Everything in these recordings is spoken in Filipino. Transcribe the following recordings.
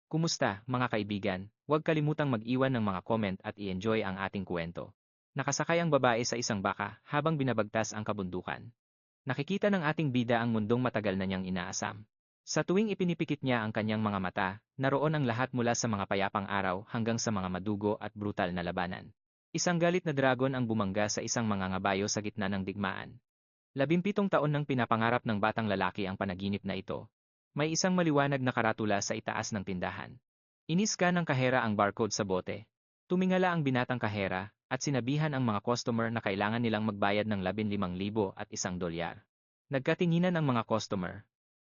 Kumusta, mga kaibigan? Huwag kalimutang mag-iwan ng mga comment at i-enjoy ang ating kwento. Nakasakay ang babae sa isang baka habang binabagtas ang kabundukan. Nakikita ng ating bida ang mundong matagal na niyang inaasam. Sa tuwing ipinipikit niya ang kanyang mga mata, naroon ang lahat mula sa mga payapang araw hanggang sa mga madugo at brutal na labanan. Isang galit na dragon ang bumangga sa isang mangangabayo sa gitna ng digmaan. 17 taon nang pinapangarap ng batang lalaki ang panaginip na ito. May isang maliwanag na karatula sa itaas ng tindahan. Iniska ng kahera ang barcode sa bote. Tumingala ang binatang kahera, at sinabihan ang mga customer na kailangan nilang magbayad ng 15,100 dolyar. Nagkatinginan ang mga customer.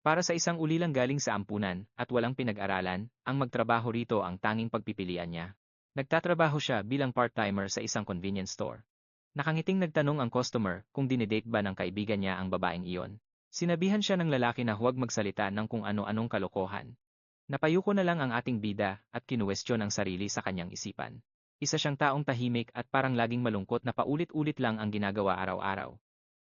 Para sa isang ulilang galing sa ampunan at walang pinag-aralan, ang magtrabaho rito ang tanging pagpipilian niya. Nagtatrabaho siya bilang part-timer sa isang convenience store. Nakangiting nagtanong ang customer kung dinedate ba ng kaibigan niya ang babaeng iyon. Sinabihan siya ng lalaki na huwag magsalita ng kung ano-anong kalokohan. Napayuko na lang ang ating bida at kinuwestiyon ang sarili sa kanyang isipan. Isa siyang taong tahimik at parang laging malungkot na paulit-ulit lang ang ginagawa araw-araw.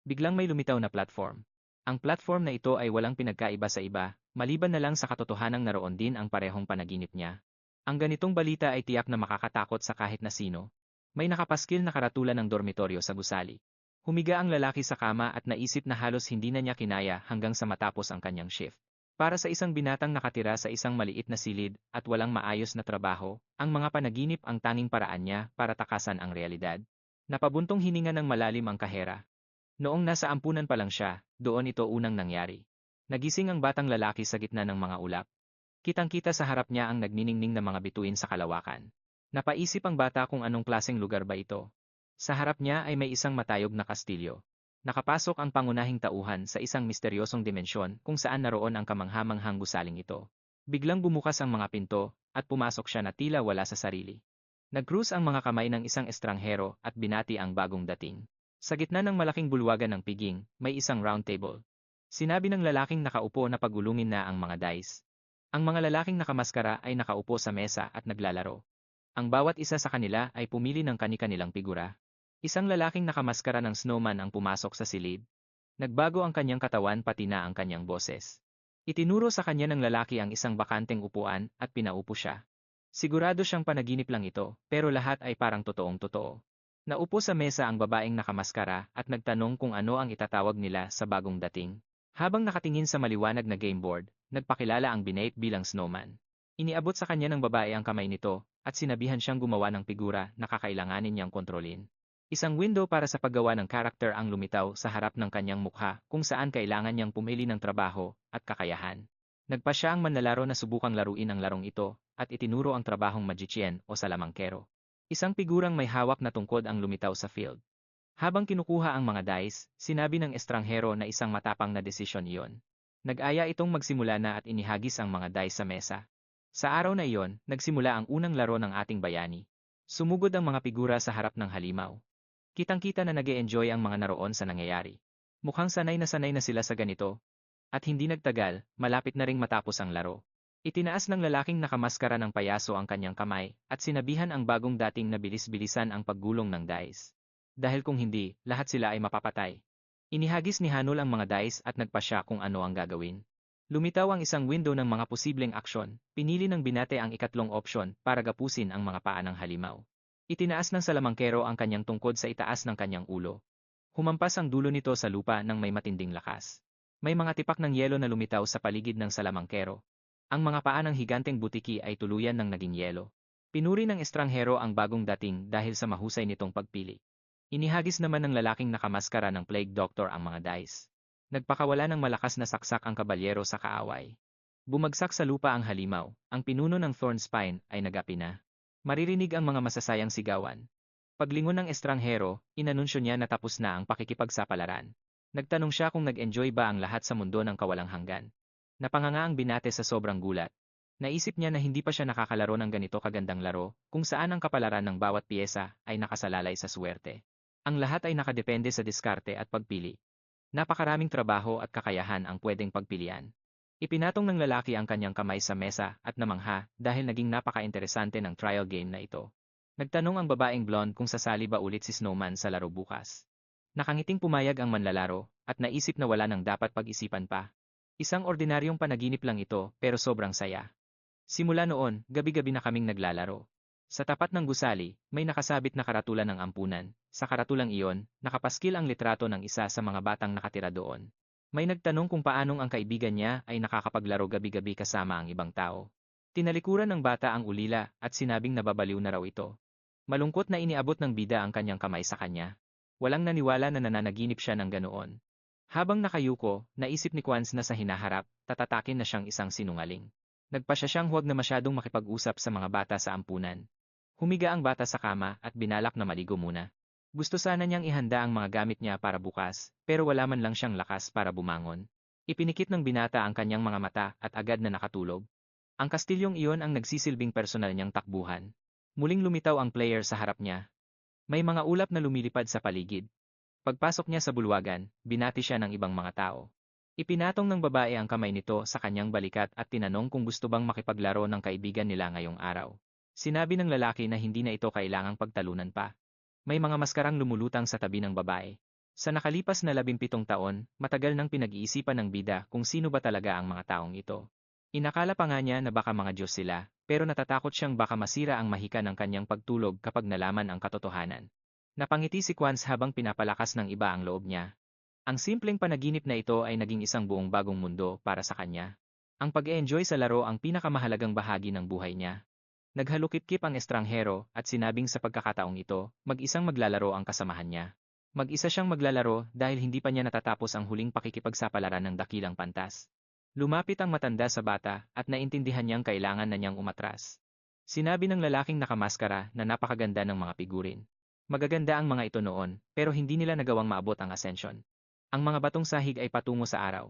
Biglang may lumitaw na platform. Ang platform na ito ay walang pinagkaiba sa iba, maliban na lang sa katotohanang naroon din ang parehong panaginip niya. Ang ganitong balita ay tiyak na makakatakot sa kahit na sino. May nakapaskil na karatula ng dormitoryo sa gusali. Humiga ang lalaki sa kama at naisip na halos hindi na niya kinaya hanggang sa matapos ang kanyang shift. Para sa isang binatang nakatira sa isang maliit na silid at walang maayos na trabaho, ang mga panaginip ang tanging paraan niya para takasan ang realidad. Napabuntong hininga ng malalim ang kahera. Noong nasa ampunan pa lang siya, doon ito unang nangyari. Nagising ang batang lalaki sa gitna ng mga ulap. Kitang-kita sa harap niya ang nagniningning na mga bituin sa kalawakan. Napaisip ang bata kung anong klaseng lugar ba ito. Sa harap niya ay may isang matayog na kastilyo. Nakapasok ang pangunahing tauhan sa isang misteryosong dimensyon kung saan naroon ang kamanghamanghang gusaling ito. Biglang bumukas ang mga pinto, at pumasok siya na tila wala sa sarili. Nag-cruise ang mga kamay ng isang estranghero at binati ang bagong dating. Sa gitna ng malaking bulwagan ng piging, may isang round table. Sinabi ng lalaking nakaupo na pagulungin na ang mga dice. Ang mga lalaking nakamaskara ay nakaupo sa mesa at naglalaro. Ang bawat isa sa kanila ay pumili ng kani-kanilang figura. Isang lalaking nakamaskara ng snowman ang pumasok sa silid. Nagbago ang kanyang katawan pati na ang kanyang boses. Itinuro sa kanya ng lalaki ang isang bakanteng upuan at pinaupo siya. Sigurado siyang panaginip lang ito, pero lahat ay parang totoong totoo. Naupo sa mesa ang babaeng nakamaskara at nagtanong kung ano ang itatawag nila sa bagong dating. Habang nakatingin sa maliwanag na game board, nagpakilala ang binate bilang snowman. Iniabot sa kanya ng babae ang kamay nito at sinabihan siyang gumawa ng figura na kakailanganin niyang kontrolin. Isang window para sa paggawa ng karakter ang lumitaw sa harap ng kanyang mukha kung saan kailangan niyang pumili ng trabaho at kakayahan. Nagpa siya ang manlalaro na subukang laruin ang larong ito at itinuro ang trabahong magician o salamangkero. Isang figurang may hawak na tungkod ang lumitaw sa field. Habang kinukuha ang mga dice, sinabi ng estranghero na isang matapang na desisyon iyon. Nag-aya itong magsimula na at inihagis ang mga dice sa mesa. Sa araw na iyon, nagsimula ang unang laro ng ating bayani. Sumugod ang mga figura sa harap ng halimaw. Kitang-kita na nag-e-enjoy ang mga naroon sa nangyayari. Mukhang sanay na sila sa ganito. At hindi nagtagal, malapit na ring matapos ang laro. Itinaas ng lalaking nakamaskara ng payaso ang kanyang kamay at sinabihan ang bagong dating na bilis-bilisan ang paggulong ng dice. Dahil kung hindi, lahat sila ay mapapatay. Inihagis ni Hanul ang mga dice at nagpasya kung ano ang gagawin. Lumitaw ang isang window ng mga posibleng aksyon, pinili ng binate ang ikatlong opsyon para gapusin ang mga paa ng halimaw. Itinaas ng salamangkero ang kanyang tungkod sa itaas ng kanyang ulo. Humampas ang dulo nito sa lupa ng may matinding lakas. May mga tipak ng yelo na lumitaw sa paligid ng salamangkero. Ang mga paa ng higanteng butiki ay tuluyan ng naging yelo. Pinuri ng estranghero ang bagong dating dahil sa mahusay nitong pagpili. Inihagis naman ng lalaking nakamaskara ng plague doctor ang mga dice. Nagpakawala ng malakas na saksak ang kabalyero sa kaaway. Bumagsak sa lupa ang halimaw, ang pinuno ng thorn spine ay nagapi na. Maririnig ang mga masasayang sigawan. Paglingon ng estranghero, inanunsyo niya na tapos na ang pakikipagsapalaran. Nagtanong siya kung nag-enjoy ba ang lahat sa mundo ng kawalang hanggan. Napanganga ang binate sa sobrang gulat. Naisip niya na hindi pa siya nakakalaro ng ganito kagandang laro, kung saan ang kapalaran ng bawat piyesa ay nakasalalay sa suwerte. Ang lahat ay nakadepende sa diskarte at pagpili. Napakaraming trabaho at kakayahan ang pwedeng pagpilian. Ipinatong ng lalaki ang kanyang kamay sa mesa at namangha dahil naging napaka-interesante ng trial game na ito. Nagtanong ang babaeng blonde kung sasali ba ulit si Snowman sa laro bukas. Nakangiting pumayag ang manlalaro at naisip na wala nang dapat pag-isipan pa. Isang ordinaryong panaginip lang ito pero sobrang saya. Simula noon, gabi-gabi na kaming naglalaro. Sa tapat ng gusali, may nakasabit na karatulan ng ampunan. Sa karatulang iyon, nakapaskil ang litrato ng isa sa mga batang nakatira doon. May nagtanong kung paanong ang kaibigan niya ay nakakapaglaro gabi-gabi kasama ang ibang tao. Tinalikuran ng bata ang ulila at sinabing nababaliw na raw ito. Malungkot na iniabot ng bida ang kanyang kamay sa kanya. Walang naniwala na nananaginip siya ng ganoon. Habang nakayuko, naisip ni Quans na sa hinaharap, tatatakin na siyang isang sinungaling. Nagpasya siyang huwag na masyadong makipag-usap sa mga bata sa ampunan. Humiga ang bata sa kama at binalak na maligo muna. Gusto sana niyang ihanda ang mga gamit niya para bukas, pero wala man lang siyang lakas para bumangon. Ipinikit ng binata ang kanyang mga mata at agad na nakatulog. Ang kastilyong iyon ang nagsisilbing personal niyang takbuhan. Muling lumitaw ang player sa harap niya. May mga ulap na lumilipad sa paligid. Pagpasok niya sa bulwagan, binati siya ng ibang mga tao. Ipinatong ng babae ang kamay nito sa kanyang balikat at tinanong kung gusto bang makipaglaro ng kaibigan nila ngayong araw. Sinabi ng lalaki na hindi na ito kailangang pagtalunan pa. May mga maskarang lumulutang sa tabi ng babae. Sa nakalipas na 17 taon, matagal nang pinag-iisipan ng bida kung sino ba talaga ang mga taong ito. Inakala pa nga niya na baka mga Diyos sila, pero natatakot siyang baka masira ang mahika ng kanyang pagtulog kapag nalaman ang katotohanan. Napangiti si Quans habang pinapalakas ng iba ang loob niya. Ang simpleng panaginip na ito ay naging isang buong bagong mundo para sa kanya. Ang pag-e-enjoy sa laro ang pinakamahalagang bahagi ng buhay niya. Naghalukip-kip ang estranghero at sinabing sa pagkakataong ito, mag-isang maglalaro ang kasamahan niya. Mag-isa siyang maglalaro dahil hindi pa niya natatapos ang huling pakikipagsapalaran ng dakilang pantas. Lumapit ang matanda sa bata at naintindihan niyang kailangan na niyang umatras. Sinabi ng lalaking nakamaskara na napakaganda ng mga figurin. Magaganda ang mga ito noon, pero hindi nila nagawang maabot ang ascension. Ang mga batong sahig ay patungo sa araw.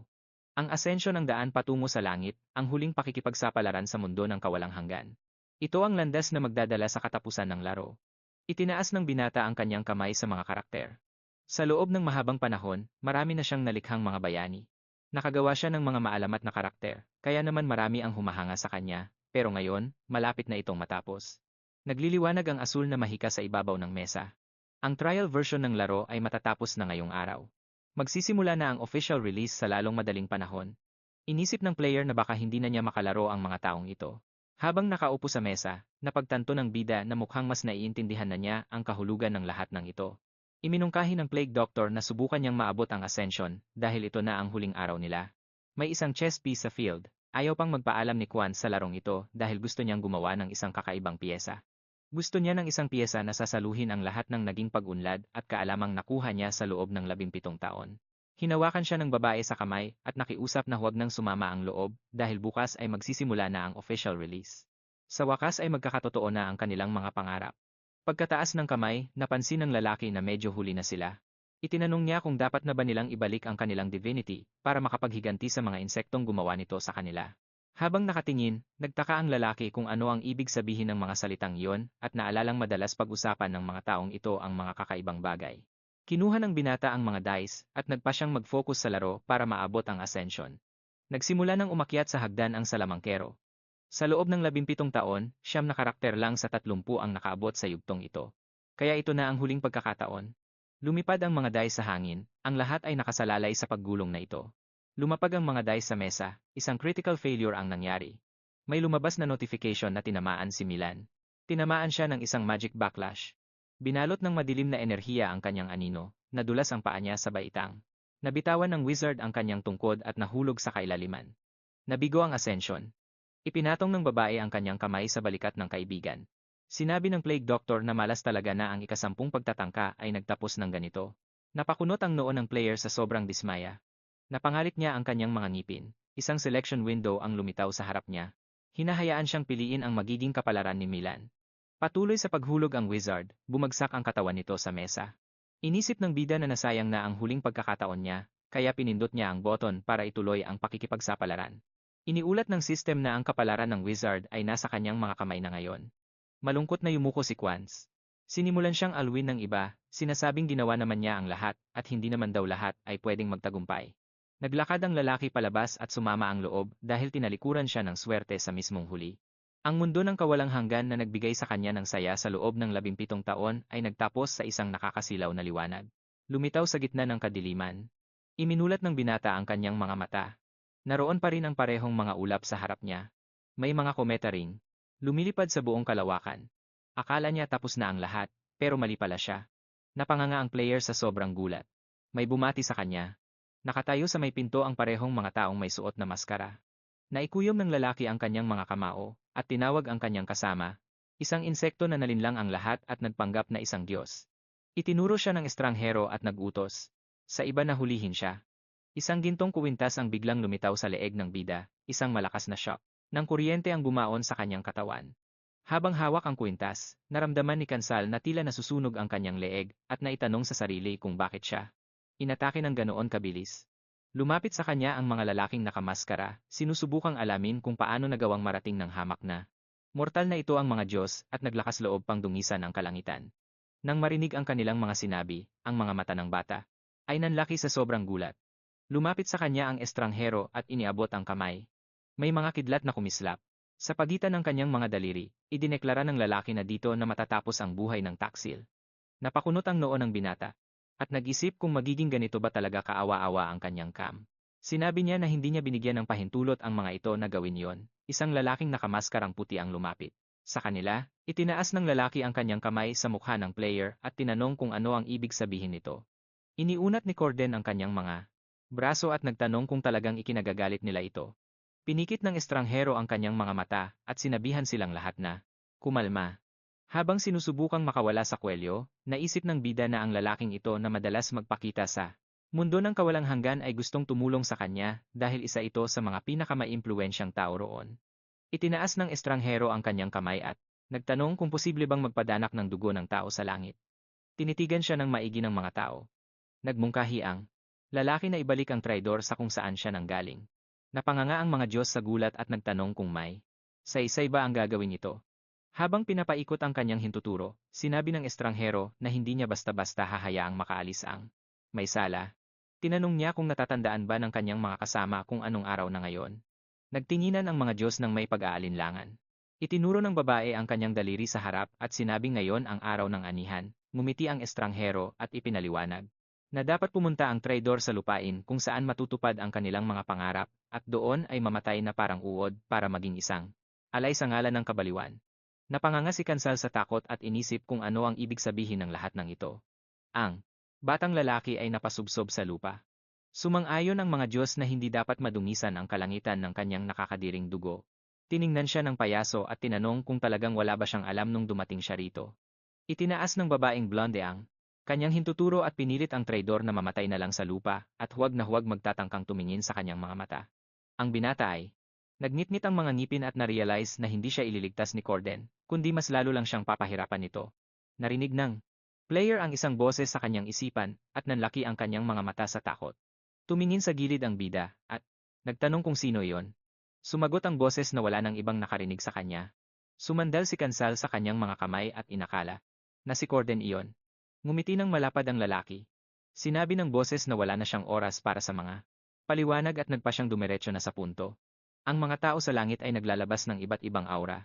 Ang asensyon ang daan patungo sa langit, ang huling pakikipagsapalaran sa mundo ng kawalang hanggan. Ito ang landas na magdadala sa katapusan ng laro. Itinaas ng binata ang kanyang kamay sa mga karakter. Sa loob ng mahabang panahon, marami na siyang nalikhang mga bayani. Nakagawa siya ng mga maalamat na karakter, kaya naman marami ang humahanga sa kanya, pero ngayon, malapit na itong matapos. Nagliliwanag ang asul na mahika sa ibabaw ng mesa. Ang trial version ng laro ay matatapos na ngayong araw. Magsisimula na ang official release sa lalong madaling panahon. Inisip ng player na baka hindi na niya makalaro ang mga taong ito. Habang nakaupo sa mesa, napagtanto ng bida na mukhang mas naiintindihan na niya ang kahulugan ng lahat ng ito. Iminungkahi ng Plague Doctor na subukan niyang maabot ang Ascension dahil ito na ang huling araw nila. May isang chess piece sa field. Ayaw pang magpaalam ni Quan sa larong ito dahil gusto niyang gumawa ng isang kakaibang piyesa. Gusto niya ng isang piyesa na sasaluhin ang lahat ng naging pag-unlad at kaalamang nakuha niya sa loob ng 17 taon. Hinawakan siya ng babae sa kamay at nakiusap na huwag nang sumama ang loob dahil bukas ay magsisimula na ang official release. Sa wakas ay magkakatotoo na ang kanilang mga pangarap. Pagkataas ng kamay, napansin ng lalaki na medyo huli na sila. Itinanong niya kung dapat na ba nilang ibalik ang kanilang divinity para makapaghiganti sa mga insektong gumawa nito sa kanila. Habang nakatingin, nagtaka ang lalaki kung ano ang ibig sabihin ng mga salitang iyon at naalalang madalas pag-usapan ng mga taong ito ang mga kakaibang bagay. Kinuha ng binata ang mga dice at nagpa siyang mag-focus sa laro para maabot ang ascension. Nagsimula ng umakyat sa hagdan ang salamangkero. Sa loob ng 17 taon, 9 na karakter lang sa 30 ang nakaabot sa yugtong ito. Kaya ito na ang huling pagkakataon. Lumipad ang mga dice sa hangin, ang lahat ay nakasalalay sa paggulong na ito. Lumapag ang mga dice sa mesa, isang critical failure ang nangyari. May lumabas na notification na tinamaan si Milan. Tinamaan siya ng isang magic backlash. Binalot ng madilim na enerhiya ang kanyang anino, nadulas ang paa niya sa baitang. Nabitawan ng wizard ang kanyang tungkod at nahulog sa kailaliman. Nabigo ang ascension. Ipinatong ng babae ang kanyang kamay sa balikat ng kaibigan. Sinabi ng Plague Doctor na malas talaga na ang ikasampung pagtatangka ay nagtapos ng ganito. Napakunot ang noo ng player sa sobrang dismaya. Napangalit niya ang kanyang mga ngipin. Isang selection window ang lumitaw sa harap niya. Hinahayaan siyang piliin ang magiging kapalaran ni Milan. Patuloy sa paghulog ang wizard, bumagsak ang katawan nito sa mesa. Inisip ng bida na nasayang na ang huling pagkakataon niya, kaya pinindot niya ang button para ituloy ang pakikipagsapalaran. Iniulat ng system na ang kapalaran ng wizard ay nasa kanyang mga kamay na ngayon. Malungkot na yumuko si Quans. Sinimulan siyang alwin ng iba, sinasabing ginawa naman niya ang lahat at hindi naman daw lahat ay pwedeng magtagumpay. Naglakad ang lalaki palabas at sumama ang loob dahil tinalikuran siya ng swerte sa mismong huli. Ang mundo ng kawalang hanggan na nagbigay sa kanya ng saya sa loob ng 17 taon ay nagtapos sa isang nakakasilaw na liwanag. Lumitaw sa gitna ng kadiliman. Iminulat ng binata ang kanyang mga mata. Naroon pa rin ang parehong mga ulap sa harap niya. May mga kometa ring lumilipad sa buong kalawakan. Akala niya tapos na ang lahat, pero mali pala siya. Napanganga ang player sa sobrang gulat. May bumati sa kanya. Nakatayo sa may pinto ang parehong mga taong may suot na maskara. Naikuyom ng lalaki ang kanyang mga kamao, at tinawag ang kanyang kasama. Isang insekto na nalinlang ang lahat at nagpanggap na isang Diyos. Itinuro siya ng estranghero at nagutos. Sa iba na hulihin siya. Isang gintong kuwintas ang biglang lumitaw sa leeg ng bida, isang malakas na shock. Nang kuryente ang bumaon sa kanyang katawan. Habang hawak ang kwintas, naramdaman ni Kansal na tila nasusunog ang kanyang leeg at naitanong sa sarili kung bakit siya inatake ng ganoon kabilis. Lumapit sa kanya ang mga lalaking nakamaskara, sinusubukang alamin kung paano nagawang marating ng hamak na. Mortal na ito ang mga Diyos at naglakas loob pang dungisan ang kalangitan. Nang marinig ang kanilang mga sinabi, ang mga mata ng bata ay nanlaki sa sobrang gulat. Lumapit sa kanya ang estranghero at iniabot ang kamay. May mga kidlat na kumislap. Sa pagitan ng kanyang mga daliri, idineklara ng lalaki na dito na matatapos ang buhay ng taksil. Napakunot ang noo ng binata, at nag-isip kung magiging ganito ba talaga kaawa-awa ang kanyang Sinabi niya na hindi niya binigyan ng pahintulot ang mga ito na gawin yon. Isang lalaking nakamaskarang puti ang lumapit. Sa kanila, itinaas ng lalaki ang kanyang kamay sa mukha ng player at tinanong kung ano ang ibig sabihin nito. Iniunat ni Corden ang kanyang mga braso at nagtanong kung talagang ikinagagalit nila ito. Pinikit ng estranghero ang kanyang mga mata at sinabihan silang lahat na kumalma. Habang sinusubukang makawala sa kwelyo, naisip ng bida na ang lalaking ito na madalas magpakita sa mundo ng kawalang hanggan ay gustong tumulong sa kanya dahil isa ito sa mga pinakamaimpluwensyang tao roon. Itinaas ng estranghero ang kanyang kamay at nagtanong kung posible bang magpadanak ng dugo ng tao sa langit. Tinitigan siya ng maigi ng mga tao. Nagmungkahi ang lalaki na ibalik ang traidor sa kung saan siya nanggaling. Napanganga ang mga Diyos sa gulat at nagtanong kung may saysay ba ang gagawin ito. Habang pinapaikot ang kanyang hintuturo, sinabi ng estranghero na hindi niya basta-basta hahayaang makaalis ang may sala. Tinanong niya kung natatandaan ba ng kanyang mga kasama kung anong araw na ngayon. Nagtinginan ang mga Diyos ng may pag-aalinlangan. Itinuro ng babae ang kanyang daliri sa harap at sinabing ngayon ang araw ng anihan. Ngumiti ang estranghero at ipinaliwanag na dapat pumunta ang traidor sa lupain kung saan matutupad ang kanilang mga pangarap, at doon ay mamatay na parang uod para maging isang alay sa ngalan ng kabaliwan. Napanganga si Kansal sa takot at inisip kung ano ang ibig sabihin ng lahat ng ito. Ang batang lalaki ay napasubsob sa lupa. Sumang-ayon ang mga Diyos na hindi dapat madungisan ang kalangitan ng kanyang nakakadiring dugo. Tiningnan siya ng payaso at tinanong kung talagang wala ba siyang alam nung dumating siya rito. Itinaas ng babaeng blonde ang kanyang hintuturo at pinilit ang traidor na mamatay na lang sa lupa at huwag na huwag magtatangkang tumingin sa kanyang mga mata. Ang binata ay nagnitnit ang mga ngipin at na-realize na hindi siya ililigtas ni Corden, kundi mas lalo lang siyang papahirapan nito. Narinig ng player ang isang boses sa kanyang isipan at nanlaki ang kanyang mga mata sa takot. Tumingin sa gilid ang bida at nagtanong kung sino iyon. Sumagot ang boses na wala nang ibang nakarinig sa kanya. Sumandal si Kansal sa kanyang mga kamay at inakala na si Corden iyon. Ngumiti ng malapad ang lalaki. Sinabi ng boses na wala na siyang oras para sa mga paliwanag at nagpa siyang dumiretso na sa punto. Ang mga tao sa langit ay naglalabas ng iba't ibang aura.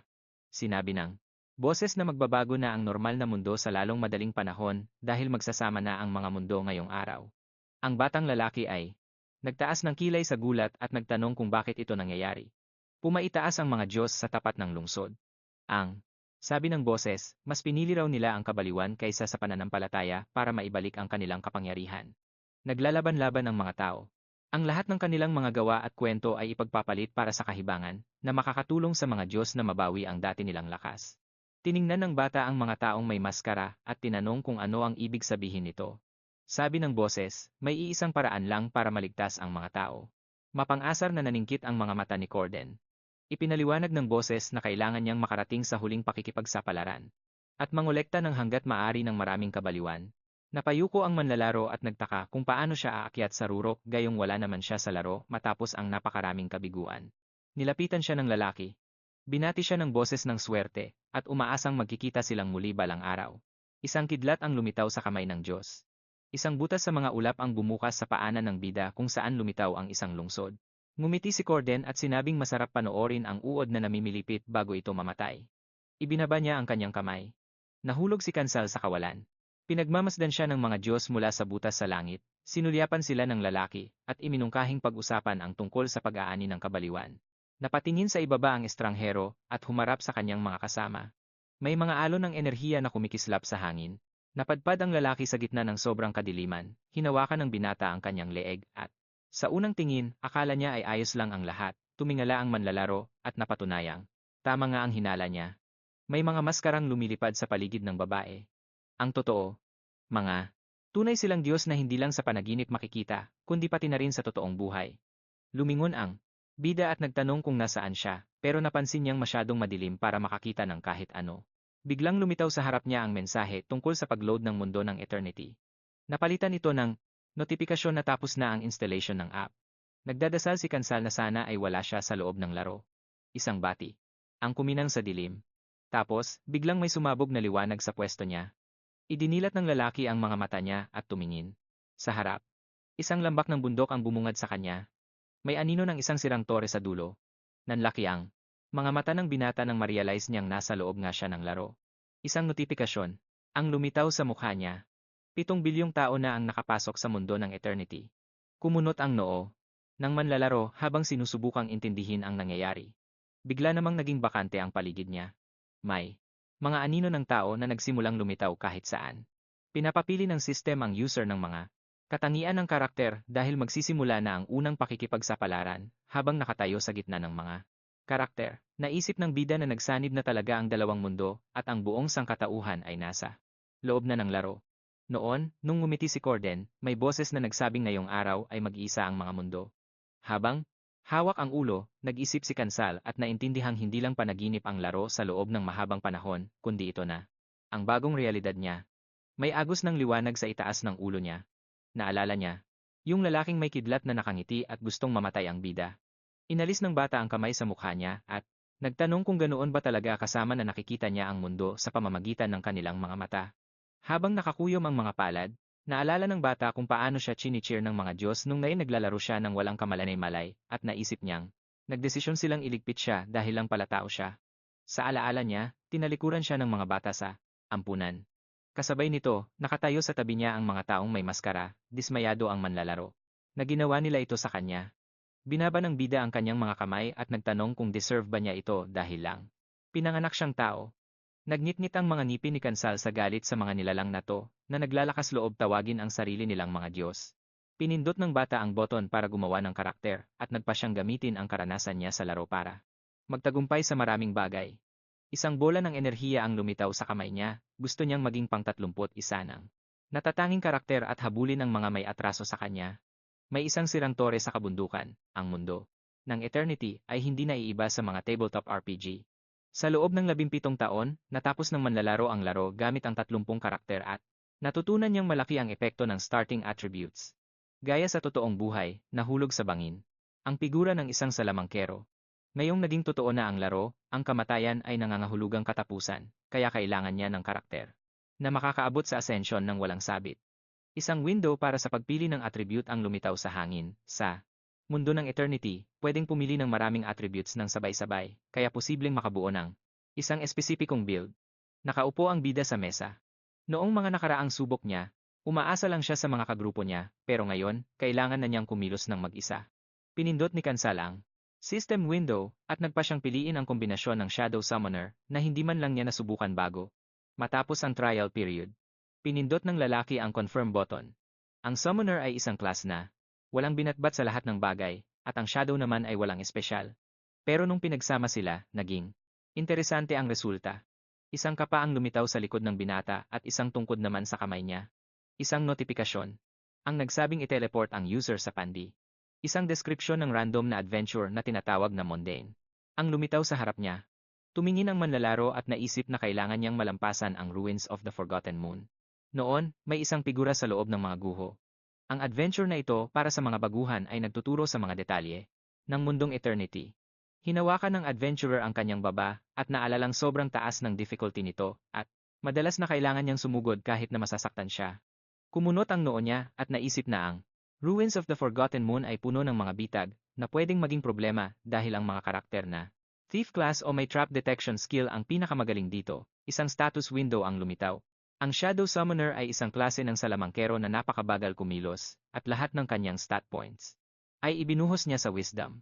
Sinabi ng boses na magbabago na ang normal na mundo sa lalong madaling panahon dahil magsasama na ang mga mundo ngayong araw. Ang batang lalaki ay nagtaas ng kilay sa gulat at nagtanong kung bakit ito nangyayari. Pumaitaas ang mga Diyos sa tapat ng lungsod. Sabi ng boses, mas pinili raw nila ang kabaliwan kaysa sa pananampalataya para maibalik ang kanilang kapangyarihan. Naglalaban-laban ang mga tao. Ang lahat ng kanilang mga gawa at kwento ay ipagpapalit para sa kahibangan na makakatulong sa mga Diyos na mabawi ang dati nilang lakas. Tiningnan ng bata ang mga taong may maskara at tinanong kung ano ang ibig sabihin nito. Sabi ng boses, may iisang paraan lang para maligtas ang mga tao. Mapang-asar na naningkit ang mga mata ni Corden. Ipinaliwanag ng boses na kailangan niyang makarating sa huling pakikipagsapalaran at mangolekta ng hanggat maaari ng maraming kabaliwan. Napayuko ang manlalaro at nagtaka kung paano siya aakyat sa rurok gayong wala naman siya sa laro matapos ang napakaraming kabiguan. Nilapitan siya ng lalaki. Binati siya ng boses ng swerte at umaasang magkikita silang muli balang araw. Isang kidlat ang lumitaw sa kamay ng Diyos. Isang butas sa mga ulap ang bumukas sa paanan ng bida kung saan lumitaw ang isang lungsod. Ngumiti si Corden at sinabing masarap panoorin ang uod na namimilipit bago ito mamatay. Ibinaba niya ang kanyang kamay. Nahulog si Kansal sa kawalan. Pinagmamasdan siya ng mga Diyos mula sa butas sa langit, sinulyapan sila ng lalaki, at iminungkahing pag-usapan ang tungkol sa pag-aani ng kabaliwan. Napatingin sa ibaba ang estranghero at humarap sa kanyang mga kasama. May mga alon ng enerhiya na kumikislap sa hangin. Napadpad ang lalaki sa gitna ng sobrang kadiliman, hinawakan ng binata ang kanyang leeg at sa unang tingin, akala niya ay ayos lang ang lahat, tumingala ang manlalaro at napatunayang tama nga ang hinala niya. May mga maskarang lumilipad sa paligid ng babae. Ang totoo, mga tunay silang Diyos na hindi lang sa panaginip makikita, kundi pati na rin sa totoong buhay. Lumingon ang bida at nagtanong kung nasaan siya, pero napansin niyang masyadong madilim para makakita ng kahit ano. Biglang lumitaw sa harap niya ang mensahe tungkol sa pag-load ng mundo ng Eternity. Napalitan ito ng notifikasyon na tapos na ang installation ng app. Nagdadasal si Kansal na sana ay wala siya sa loob ng laro. Isang bati. Ang kuminang sa dilim. Tapos, biglang may sumabog na liwanag sa pwesto niya. Idinilat ng lalaki ang mga mata niya at tumingin. Sa harap, isang lambak ng bundok ang bumungad sa kanya. May anino ng isang sirang tore sa dulo. Nanlaki ang mga mata ng binata nang ma-realize niyang nasa loob nga siya ng laro. Isang notifikasyon. Ang lumitaw sa mukha niya. 7 bilyong tao na ang nakapasok sa mundo ng Eternity. Kumunot ang noo ng manlalaro habang sinusubukang intindihin ang nangyayari. Bigla namang naging bakante ang paligid niya. May mga anino ng tao na nagsimulang lumitaw kahit saan. Pinapapili ng system ang user ng mga katangian ng karakter dahil magsisimula na ang unang pakikipagsapalaran habang nakatayo sa gitna ng mga karakter. Naisip ng bida na nagsanib na talaga ang dalawang mundo at ang buong sangkatauhan ay nasa loob na ng laro. Noon, nung ngumiti si Corden, may boses na nagsabing ngayong araw ay mag-iisa ang mga mundo. Habang hawak ang ulo, nag-isip si Kansal at naintindihang hindi lang panaginip ang laro sa loob ng mahabang panahon, kundi ito na ang bagong realidad niya. May agos ng liwanag sa itaas ng ulo niya. Naalala niya, yung lalaking may kidlat na nakangiti at gustong mamatay ang bida. Inalis ng bata ang kamay sa mukha niya at nagtanong kung ganoon ba talaga kasama na nakikita niya ang mundo sa pamamagitan ng kanilang mga mata. Habang nakakuyom ang mga palad, naalala ng bata kung paano siya chinicheer ng mga Diyos nung naglalaro siya ng walang kamalanay-malay at naisip niyang nagdesisyon silang iligpit siya dahil lang pala tao siya. Sa alaala niya, tinalikuran siya ng mga bata sa ampunan. Kasabay nito, nakatayo sa tabi niya ang mga taong may maskara, dismayado ang manlalaro. Na ginawa nila ito sa kanya. Binaba ng bida ang kanyang mga kamay at nagtanong kung deserve ba niya ito dahil lang pinanganak siyang tao. Nagnitnit ang mga ngipin ni Kansal sa galit sa mga nilalang na to, na naglalakas loob tawagin ang sarili nilang mga Diyos. Pinindot ng bata ang button para gumawa ng karakter, at nagpa siyang gamitin ang karanasan niya sa laro para magtagumpay sa maraming bagay. Isang bola ng enerhiya ang lumitaw sa kamay niya, gusto niyang maging pang-31 ng natatanging karakter at habulin ang mga may atraso sa kanya. May isang sirang tore sa kabundukan, ang mundo ng Eternity ay hindi naiiba sa mga tabletop RPG. Sa loob ng 17 taon, natapos ng manlalaro ang laro gamit ang 30 karakter at natutunan niyang malaki ang epekto ng starting attributes. Gaya sa totoong buhay, nahulog sa bangin ang figura ng isang salamangkero. Ngayong naging totoo na ang laro, ang kamatayan ay nangangahulugang katapusan, kaya kailangan niya ng karakter na makakaabot sa ascension ng walang sabit. Isang window para sa pagpili ng attribute ang lumitaw sa hangin. Sa mundo ng Eternity, pwedeng pumili ng maraming attributes ng sabay-sabay, kaya posibleng makabuo ng isang espesipikong build. Nakaupo ang bida sa mesa. Noong mga nakaraang subok niya, umaasa lang siya sa mga kagrupo niya, pero ngayon, kailangan na niyang kumilos ng mag-isa. Pinindot ni Kansal ang System window at nagpa siyang piliin ang kombinasyon ng Shadow Summoner na hindi man lang niya nasubukan bago. Matapos ang trial period, pinindot ng lalaki ang Confirm button. Ang Summoner ay isang class na walang binatbat sa lahat ng bagay, at ang Shadow naman ay walang espesyal. Pero nung pinagsama sila, naging interesante ang resulta. Isang kapa ang lumitaw sa likod ng binata at isang tungkod naman sa kamay niya. Isang notifikasyon ang nagsabing i-teleport ang user sa pandi. Isang deskripsyon ng random na adventure na tinatawag na mundane ang lumitaw sa harap niya. Tumingin ang manlalaro at naisip na kailangan niyang malampasan ang Ruins of the Forgotten Moon. Noon, may isang figura sa loob ng mga guho. Ang adventure na ito para sa mga baguhan ay nagtuturo sa mga detalye ng mundong Eternity. Hinawakan ng adventurer ang kanyang baba at naalalang sobrang taas ng difficulty nito at madalas na kailangan niyang sumugod kahit na masasaktan siya. Kumunot ang noo niya at naisip na ang Ruins of the Forgotten Moon ay puno ng mga bitag na pwedeng maging problema dahil ang mga karakter na Thief class o may trap detection skill ang pinakamagaling dito. Isang status window ang lumitaw. Ang Shadow Summoner ay isang klase ng salamangkero na napakabagal kumilos at lahat ng kanyang stat points ay ibinuhos niya sa Wisdom.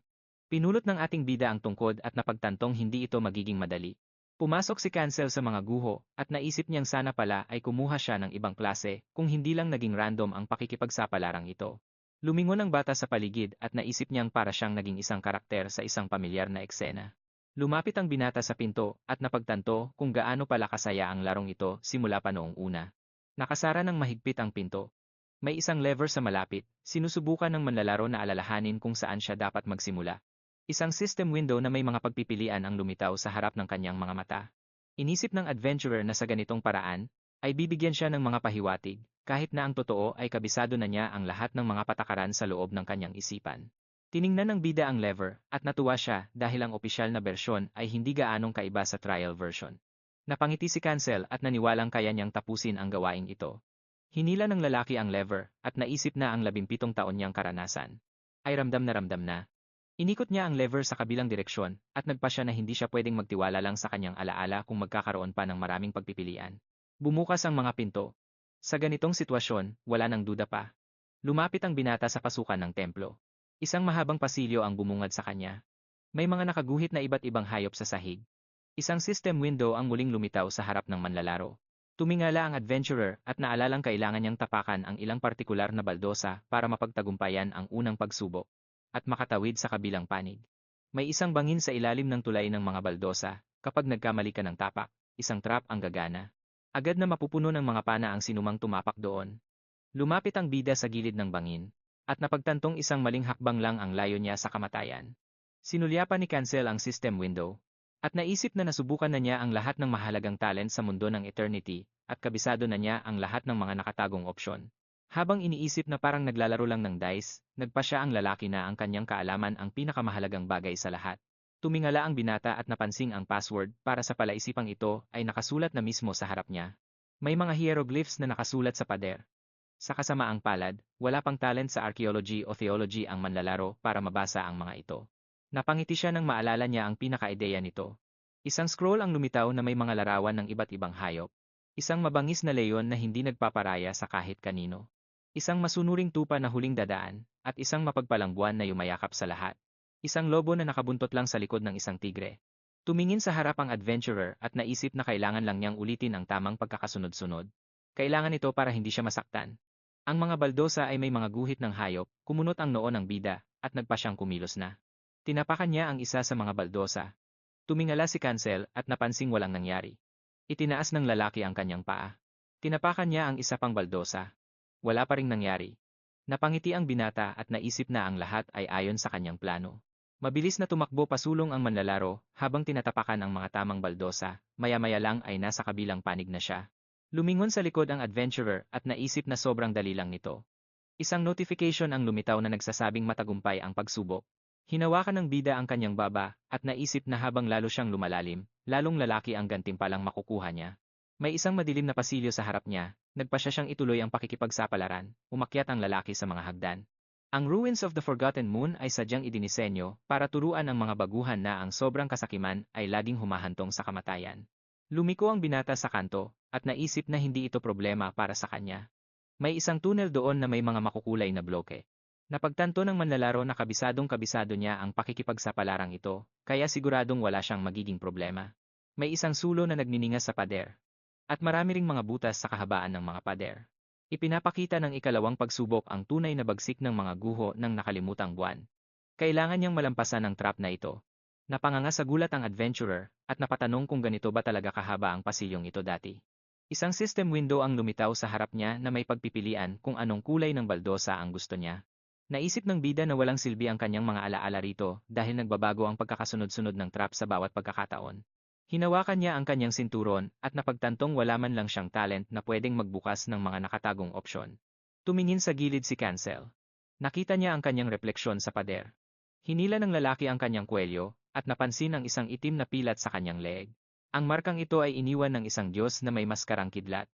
Pinulot ng ating bida ang tungkod at napagtantong hindi ito magiging madali. Pumasok si Cancel sa mga guho at naisip niyang sana pala ay kumuha siya ng ibang klase kung hindi lang naging random ang pakikipagsapalaran ito. Lumingon ang bata sa paligid at naisip niyang para siyang naging isang karakter sa isang pamilyar na eksena. Lumapit ang binata sa pinto at napagtanto kung gaano pala kasaya ang larong ito simula pa noong una. Nakasara ng mahigpit ang pinto. May isang lever sa malapit, sinusubukan ng manlalaro na alalahanin kung saan siya dapat magsimula. Isang system window na may mga pagpipilian ang lumitaw sa harap ng kanyang mga mata. Inisip ng adventurer na sa ganitong paraan, ay bibigyan siya ng mga pahiwatig, kahit na ang totoo ay kabisado na niya ang lahat ng mga patakaran sa loob ng kanyang isipan. Tiningnan ng bida ang lever, at natuwa siya dahil ang opisyal na bersyon ay hindi gaanong kaiba sa trial version. Napangiti si Cancel at naniwalang kaya niyang tapusin ang gawaing ito. Hinila ng lalaki ang lever, at naisip na ang 17 taon niyang karanasan. Ay ramdam na. Inikot niya ang lever sa kabilang direksyon, at nagpa siya na hindi siya pwedeng magtiwala lang sa kanyang alaala kung magkakaroon pa ng maraming pagpipilian. Bumukas ang mga pinto. Sa ganitong sitwasyon, wala nang duda pa. Lumapit ang binata sa pasukan ng templo. Isang mahabang pasilyo ang bumungad sa kanya. May mga nakaguhit na iba't ibang hayop sa sahig. Isang system window ang muling lumitaw sa harap ng manlalaro. Tumingala ang adventurer at naalalang kailangan niyang tapakan ang ilang partikular na baldosa para mapagtagumpayan ang unang pagsubok at makatawid sa kabilang panig. May isang bangin sa ilalim ng tulay ng mga baldosa. Kapag nagkamali ka ng tapak, isang trap ang gagana. Agad na mapupuno ng mga pana ang sinumang tumapak doon. Lumapit ang bida sa gilid ng bangin at napagtantong isang maling hakbang lang ang layo niya sa kamatayan. Sinulyapan ni Cancel ang system window at naisip na nasubukan na niya ang lahat ng mahalagang talent sa mundo ng Eternity at kabisado na niya ang lahat ng mga nakatagong opsyon. Habang iniisip na parang naglalaro lang ng dice, nagpa siya ang lalaki na ang kanyang kaalaman ang pinakamahalagang bagay sa lahat. Tumingala ang binata at napansing ang password para sa palaisipang ito ay nakasulat na mismo sa harap niya. May mga hieroglyphs na nakasulat sa pader. Sa kasamaang palad, wala pang talent sa archaeology o theology ang manlalaro para mabasa ang mga ito. Napangiti siya nang maalala niya ang pinaka-ideya nito. Isang scroll ang lumitaw na may mga larawan ng iba't ibang hayop. Isang mabangis na leyon na hindi nagpaparaya sa kahit kanino. Isang masunuring tupa na huling dadaan, at isang mapagpalang buwan na yumayakap sa lahat. Isang lobo na nakabuntot lang sa likod ng isang tigre. Tumingin sa harap ang adventurer at naisip na kailangan lang niyang ulitin ang tamang pagkakasunod-sunod. Kailangan ito para hindi siya masaktan. Ang mga baldosa ay may mga guhit ng hayop, kumunot ang noo ng bida, at nagpa siyang kumilos na. Tinapakan niya ang isa sa mga baldosa. Tumingala si Cancel at napansing walang nangyari. Itinaas ng lalaki ang kanyang paa. Tinapakan niya ang isa pang baldosa. Wala pa ring nangyari. Napangiti ang binata at naisip na ang lahat ay ayon sa kanyang plano. Mabilis na tumakbo pasulong ang manlalaro habang tinatapakan ang mga tamang baldosa, maya-maya lang ay nasa kabilang panig na siya. Lumingon sa likod ang adventurer at naisip na sobrang dali lang nito. Isang notification ang lumitaw na nagsasabing matagumpay ang pagsubok. Hinawakan ng bida ang kanyang baba at naisip na habang lalo siyang lumalalim, lalong lalaki ang gantimpalang makukuha niya. May isang madilim na pasilyo sa harap niya, nagpa siya siyang ituloy ang pakikipagsapalaran, umakyat ang lalaki sa mga hagdan. Ang Ruins of the Forgotten Moon ay sadyang idinisenyo para turuan ang mga baguhan na ang sobrang kasakiman ay laging humahantong sa kamatayan. Lumiko ang binata sa kanto at naisip na hindi ito problema para sa kanya. May isang tunnel doon na may mga makukulay na bloke. Napagtanto ng manlalaro na kabisadong-kabisado niya ang pakikipagsapalarang ito, kaya siguradong wala siyang magiging problema. May isang sulo na nagniningas sa pader. At marami ring mga butas sa kahabaan ng mga pader. Ipinapakita ng ikalawang pagsubok ang tunay na bagsik ng mga guho ng nakalimutang buwan. Kailangan niyang malampasan ang trap na ito. Napanganga sa gulat ang adventurer, at napatanong kung ganito ba talaga kahaba ang pasilyong ito dati. Isang system window ang lumitaw sa harap niya na may pagpipilian kung anong kulay ng baldosa ang gusto niya. Naisip ng bida na walang silbi ang kanyang mga alaala rito dahil nagbabago ang pagkakasunod-sunod ng trap sa bawat pagkakataon. Hinawakan niya ang kanyang sinturon at napagtantong wala man lang siyang talent na pwedeng magbukas ng mga nakatagong opsyon. Tumingin sa gilid si Cancel. Nakita niya ang kanyang refleksyon sa pader. Hinila ng lalaki ang kanyang kwelyo at napansin ang isang itim na pilat sa kanyang leeg. Ang markang ito ay iniwan ng isang Diyos na may maskarang kidlat.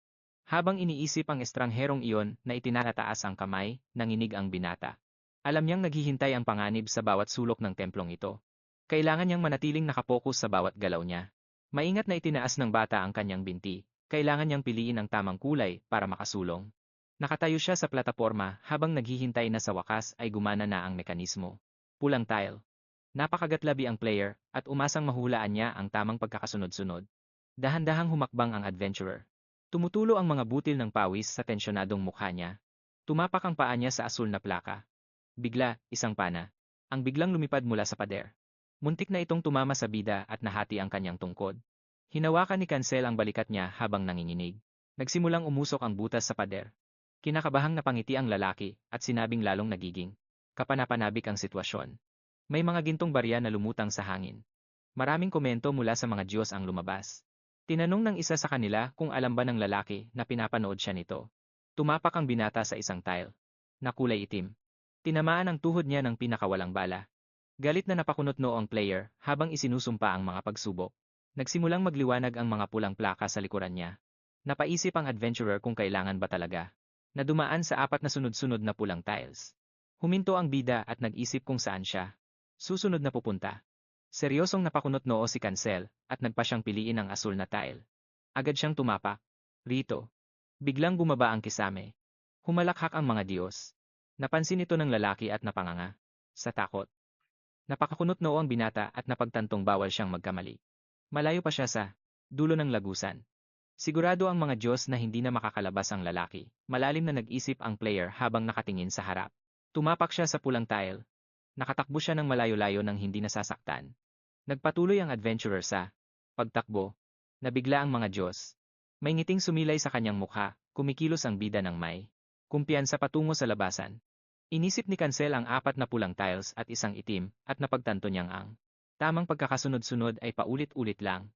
Habang iniisip ang estrangherong iyon na itinataas ang kamay, nanginig ang binata. Alam niyang naghihintay ang panganib sa bawat sulok ng templong ito. Kailangan niyang manatiling nakapokus sa bawat galaw niya. Maingat na itinaas ng bata ang kanyang binti. Kailangan niyang piliin ang tamang kulay para makasulong. Nakatayo siya sa plataporma habang naghihintay na sa wakas ay gumana na ang mekanismo. Pulang tile. Napakagatlabi ang player, at umasang mahulaan niya ang tamang pagkakasunod-sunod. Dahan-dahang humakbang ang adventurer. Tumutulo ang mga butil ng pawis sa tensyonadong mukha niya. Tumapak ang paa niya sa asul na plaka. Bigla, isang pana. Ang biglang lumipad mula sa pader. Muntik na itong tumama sa bida at nahati ang kanyang tungkod. Hinawakan ni Cancel ang balikat niya habang nanginginig. Nagsimulang umusok ang butas sa pader. Kinakabahang napangiti ang lalaki at sinabing lalong nagiging kapanapanabik ang sitwasyon. May mga gintong barya na lumutang sa hangin. Maraming komento mula sa mga Diyos ang lumabas. Tinanong ng isa sa kanila kung alam ba ng lalaki na pinapanood siya nito. Tumapak ang binata sa isang tile na kulay itim. Tinamaan ang tuhod niya ng pinakawalang bala. Galit na napakunot noo ang player habang isinusumpa ang mga pagsubok. Nagsimulang magliwanag ang mga pulang plaka sa likuran niya. Napaisip ang adventurer kung kailangan ba talaga na dumaan sa apat na sunod-sunod na pulang tiles. Huminto ang bida at nag-isip kung saan siya susunod na pupunta. Seryosong napakunot noo si Cancel at nagpa siyang piliin ang asul na tile. Agad siyang tumapak. Rito. Biglang bumaba ang kisame. Humalakhak ang mga Diyos. Napansin ito ng lalaki at napanganga. Sa takot. Napakakunot noo ang binata at napagtantong bawal siyang magkamali. Malayo pa siya sa dulo ng lagusan. Sigurado ang mga Diyos na hindi na makakalabas ang lalaki. Malalim na nag-isip ang player habang nakatingin sa harap. Tumapak siya sa pulang tile. Nakatakbo siya ng malayo-layo nang hindi nasasaktan. Nagpatuloy ang adventurer sa pagtakbo. Nabigla ang mga Diyos. May ngiting sumilay sa kanyang mukha, kumikilos ang bida ng may kumpiyansa patungo sa labasan. Inisip ni Cancel ang apat na pulang tiles at isang itim at napagtanto niyang ang tamang pagkakasunod-sunod ay paulit-ulit lang.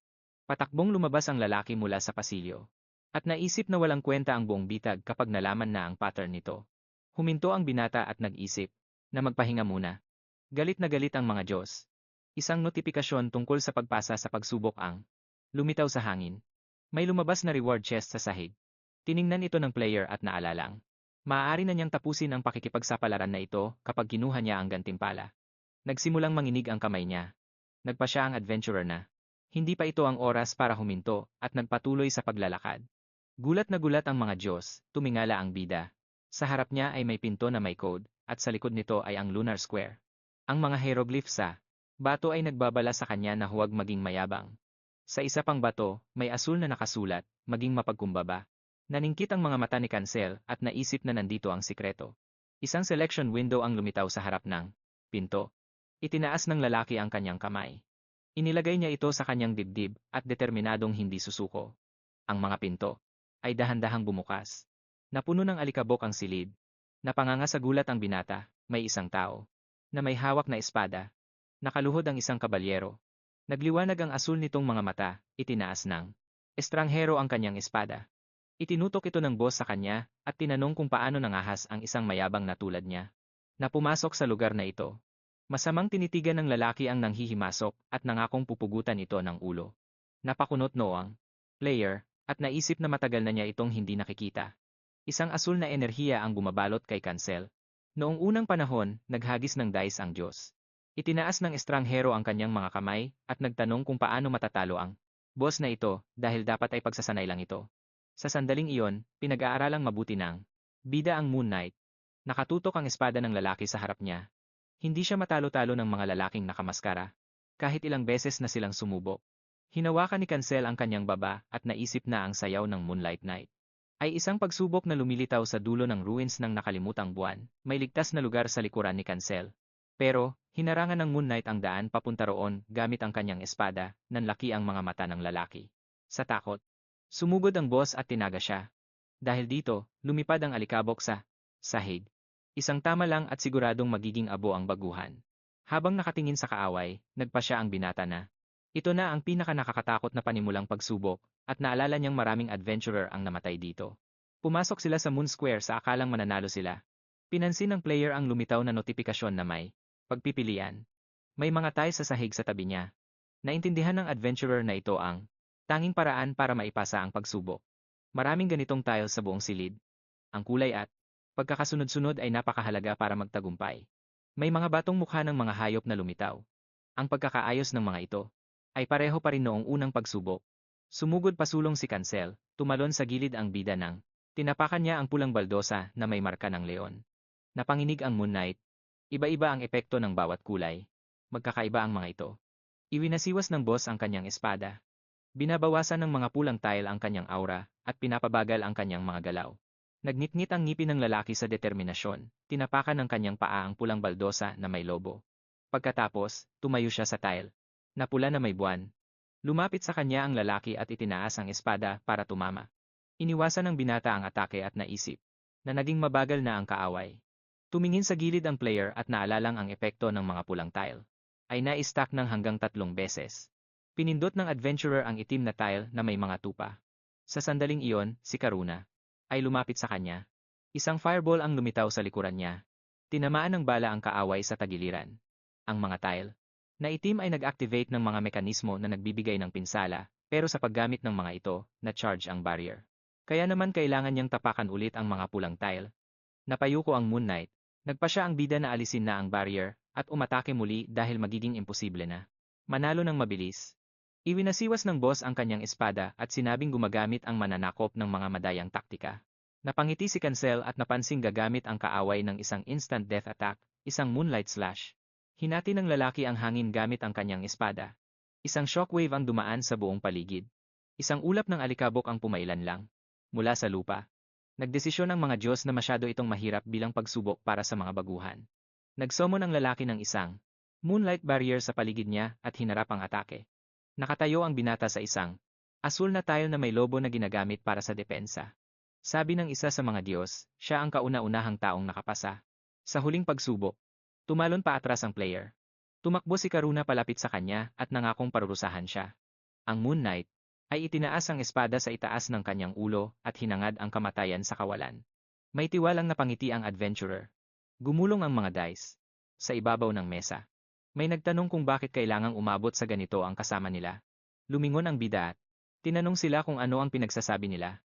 Patakbong lumabas ang lalaki mula sa pasilyo. At naisip na walang kwenta ang buong bitag kapag nalaman na ang pattern nito. Huminto ang binata at nag-isip na magpahinga muna. Galit na galit ang mga Diyos. Isang notifikasyon tungkol sa pagpasa sa pagsubok ang lumitaw sa hangin. May lumabas na reward chest sa sahig. Tiningnan ito ng player at naalalang. Maaari na niyang tapusin ang pakikipagsapalaran na ito kapag kinuha niya ang gantimpala. Nagsimulang manginig ang kamay niya. Nagpa siya ang adventurer na. Hindi pa ito ang oras para huminto at nagpatuloy sa paglalakad. Gulat na gulat ang mga Diyos, tumingala ang bida. Sa harap niya ay may pinto na may code, at sa likod nito ay ang lunar square. Ang mga hieroglyph sa bato ay nagbabala sa kanya na huwag maging mayabang. Sa isa pang bato, may asul na nakasulat, maging mapagkumbaba. Naningkit ang mga mata ni Cancel at naisip na nandito ang sikreto. Isang selection window ang lumitaw sa harap ng pinto. Itinaas ng lalaki ang kanyang kamay. Inilagay niya ito sa kanyang dibdib at determinadong hindi susuko. Ang mga pinto ay dahan-dahang bumukas. Napuno ng alikabok ang silid. Napanganga sa gulat ang binata, may isang tao na may hawak na espada. Nakaluhod ang isang kabalyero. Nagliwanag ang asul nitong mga mata, itinaas ng estranghero ang kanyang espada. Itinutok ito ng boss sa kanya at tinanong kung paano nangahas ang isang mayabang na tulad niya na pumasok sa lugar na ito. Masamang tinitigan ng lalaki ang nanghihimasok at nangakong pupugutan ito ng ulo. Napakunot noong player at naisip na matagal na niya itong hindi nakikita. Isang asul na enerhiya ang bumabalot kay Cancel. Noong unang panahon, naghagis ng dice ang Diyos. Itinaas ng estranghero ang kanyang mga kamay at nagtanong kung paano matatalo ang boss na ito dahil dapat ay pagsasanay lang ito. Sa sandaling iyon, pinag-aaralang mabuti ng bida ang Moon Knight. Nakatutok ang espada ng lalaki sa harap niya. Hindi siya matalo-talo ng mga lalaking nakamaskara. Kahit ilang beses na silang sumubok. Hinawakan ni Cancel ang kanyang baba at naisip na ang sayaw ng Moonlight Night ay isang pagsubok na lumilitaw sa dulo ng ruins ng nakalimutang buwan. May ligtas na lugar sa likuran ni Cancel. Pero, hinarangan ng Moon Knight ang daan papunta roon gamit ang kanyang espada, nanlaki ang mga mata ng lalaki. Sa takot, sumugod ang boss at tinaga siya. Dahil dito, lumipad ang alikabok sa sahig. Isang tama lang at siguradong magiging abo ang baguhan. Habang nakatingin sa kaaway, nagpa siya ang binata na. Ito na ang pinaka-nakakatakot na panimulang pagsubok, at naalala niyang maraming adventurer ang namatay dito. Pumasok sila sa Moon Square sa akalang mananalo sila. Pinansin ng player ang lumitaw na notifikasyon na may pagpipilian. May mga tiles sa sahig sa tabi niya. Naintindihan ng adventurer na ito ang tanging paraan para maipasa ang pagsubok. Maraming ganitong tiles sa buong silid. Ang kulay at pagkakasunod-sunod ay napakahalaga para magtagumpay. May mga batong mukha ng mga hayop na lumitaw. Ang pagkakaayos ng mga ito ay pareho pa rin noong unang pagsubok. Sumugod pasulong si Cancel, tumalon sa gilid ang bida ng tinapakan niya ang pulang baldosa na may marka ng leon. Napanginig ang Moon Knight. Iba-iba ang epekto ng bawat kulay. magkakaiba ang mga ito. Iwinasiwas ng boss ang kanyang espada. Binabawasan ng mga pulang tile ang kanyang aura, at pinapabagal ang kanyang mga galaw. Nagnitngit ang ngipin ng lalaki sa determinasyon, tinapakan ng kanyang paa ang pulang baldosa na may lobo. Pagkatapos, tumayo siya sa tile. Napula na may buwan. Lumapit sa kanya ang lalaki at itinaas ang espada para tumama. Iniwasan ng binata ang atake at naisip na naging mabagal na ang kaaway. Tumingin sa gilid ang player at naalalang ang epekto ng mga pulang tile. Ay na-stack ng hanggang 3 beses. Pinindot ng adventurer ang itim na tile na may mga tupa. Sa sandaling iyon, si Karuna ay lumapit sa kanya. Isang fireball ang lumitaw sa likuran niya. Tinamaan ng bala ang kaaway sa tagiliran. Ang mga tile na itim ay nag-activate ng mga mekanismo na nagbibigay ng pinsala, pero sa paggamit ng mga ito, na-charge ang barrier. Kaya naman kailangan niyang tapakan ulit ang mga pulang tile. Napayuko ang Moon Knight. Nagpa siya ang bida na alisin na ang barrier, at umatake muli dahil magiging imposible na. Manalo ng mabilis. Iwinasiwas ng boss ang kanyang espada at sinabing gumagamit ang mananakop ng mga madayang taktika. Napangiti si Cancel at napansing gagamit ang kaaway ng isang instant death attack, isang moonlight slash. Hinati ng lalaki ang hangin gamit ang kanyang espada. Isang shockwave ang dumaan sa buong paligid. Isang ulap ng alikabok ang pumailan lang. Mula sa lupa. Nagdesisyon ang mga Diyos na masyado itong mahirap bilang pagsubok para sa mga baguhan. Nagsomon ang lalaki ng isang moonlight barrier sa paligid niya at hinarap ang atake. Nakatayo ang binata sa isang asul na tile na may lobo na ginagamit para sa depensa. Sabi ng isa sa mga Diyos, siya ang kauna-unahang taong nakapasa. Sa huling pagsubok, tumalon pa atras ang player. Tumakbo si Karuna palapit sa kanya at nangakong parurusahan siya. Ang Moon Knight ay itinaas ang espada sa itaas ng kanyang ulo at hinangad ang kamatayan sa kawalan. May tiwalang napangiti ang adventurer. Gumulong ang mga dice sa ibabaw ng mesa. May nagtanong kung bakit kailangang umabot sa ganito ang kasama nila. Lumingon ang bida at tinanong sila kung ano ang pinagsasabi nila.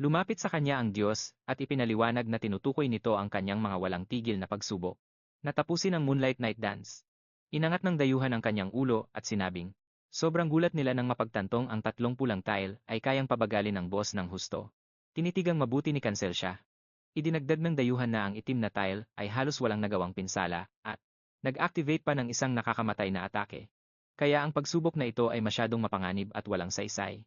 Lumapit sa kanya ang Diyos at ipinaliwanag na tinutukoy nito ang kanyang mga walang tigil na pagsubok. Natapusin ang Moonlight Night Dance. Inangat ng dayuhan ang kanyang ulo at sinabing, sobrang gulat nila nang mapagtantong ang 3 pulang tile ay kayang pabagalin ng boss ng husto. Tinitigang mabuti ni Cancel siya. Idinagdag ng dayuhan na ang itim na tile ay halos walang nagawang pinsala at nag-activate pa ng isang nakakamatay na atake. Kaya ang pagsubok na ito ay masyadong mapanganib at walang saysay.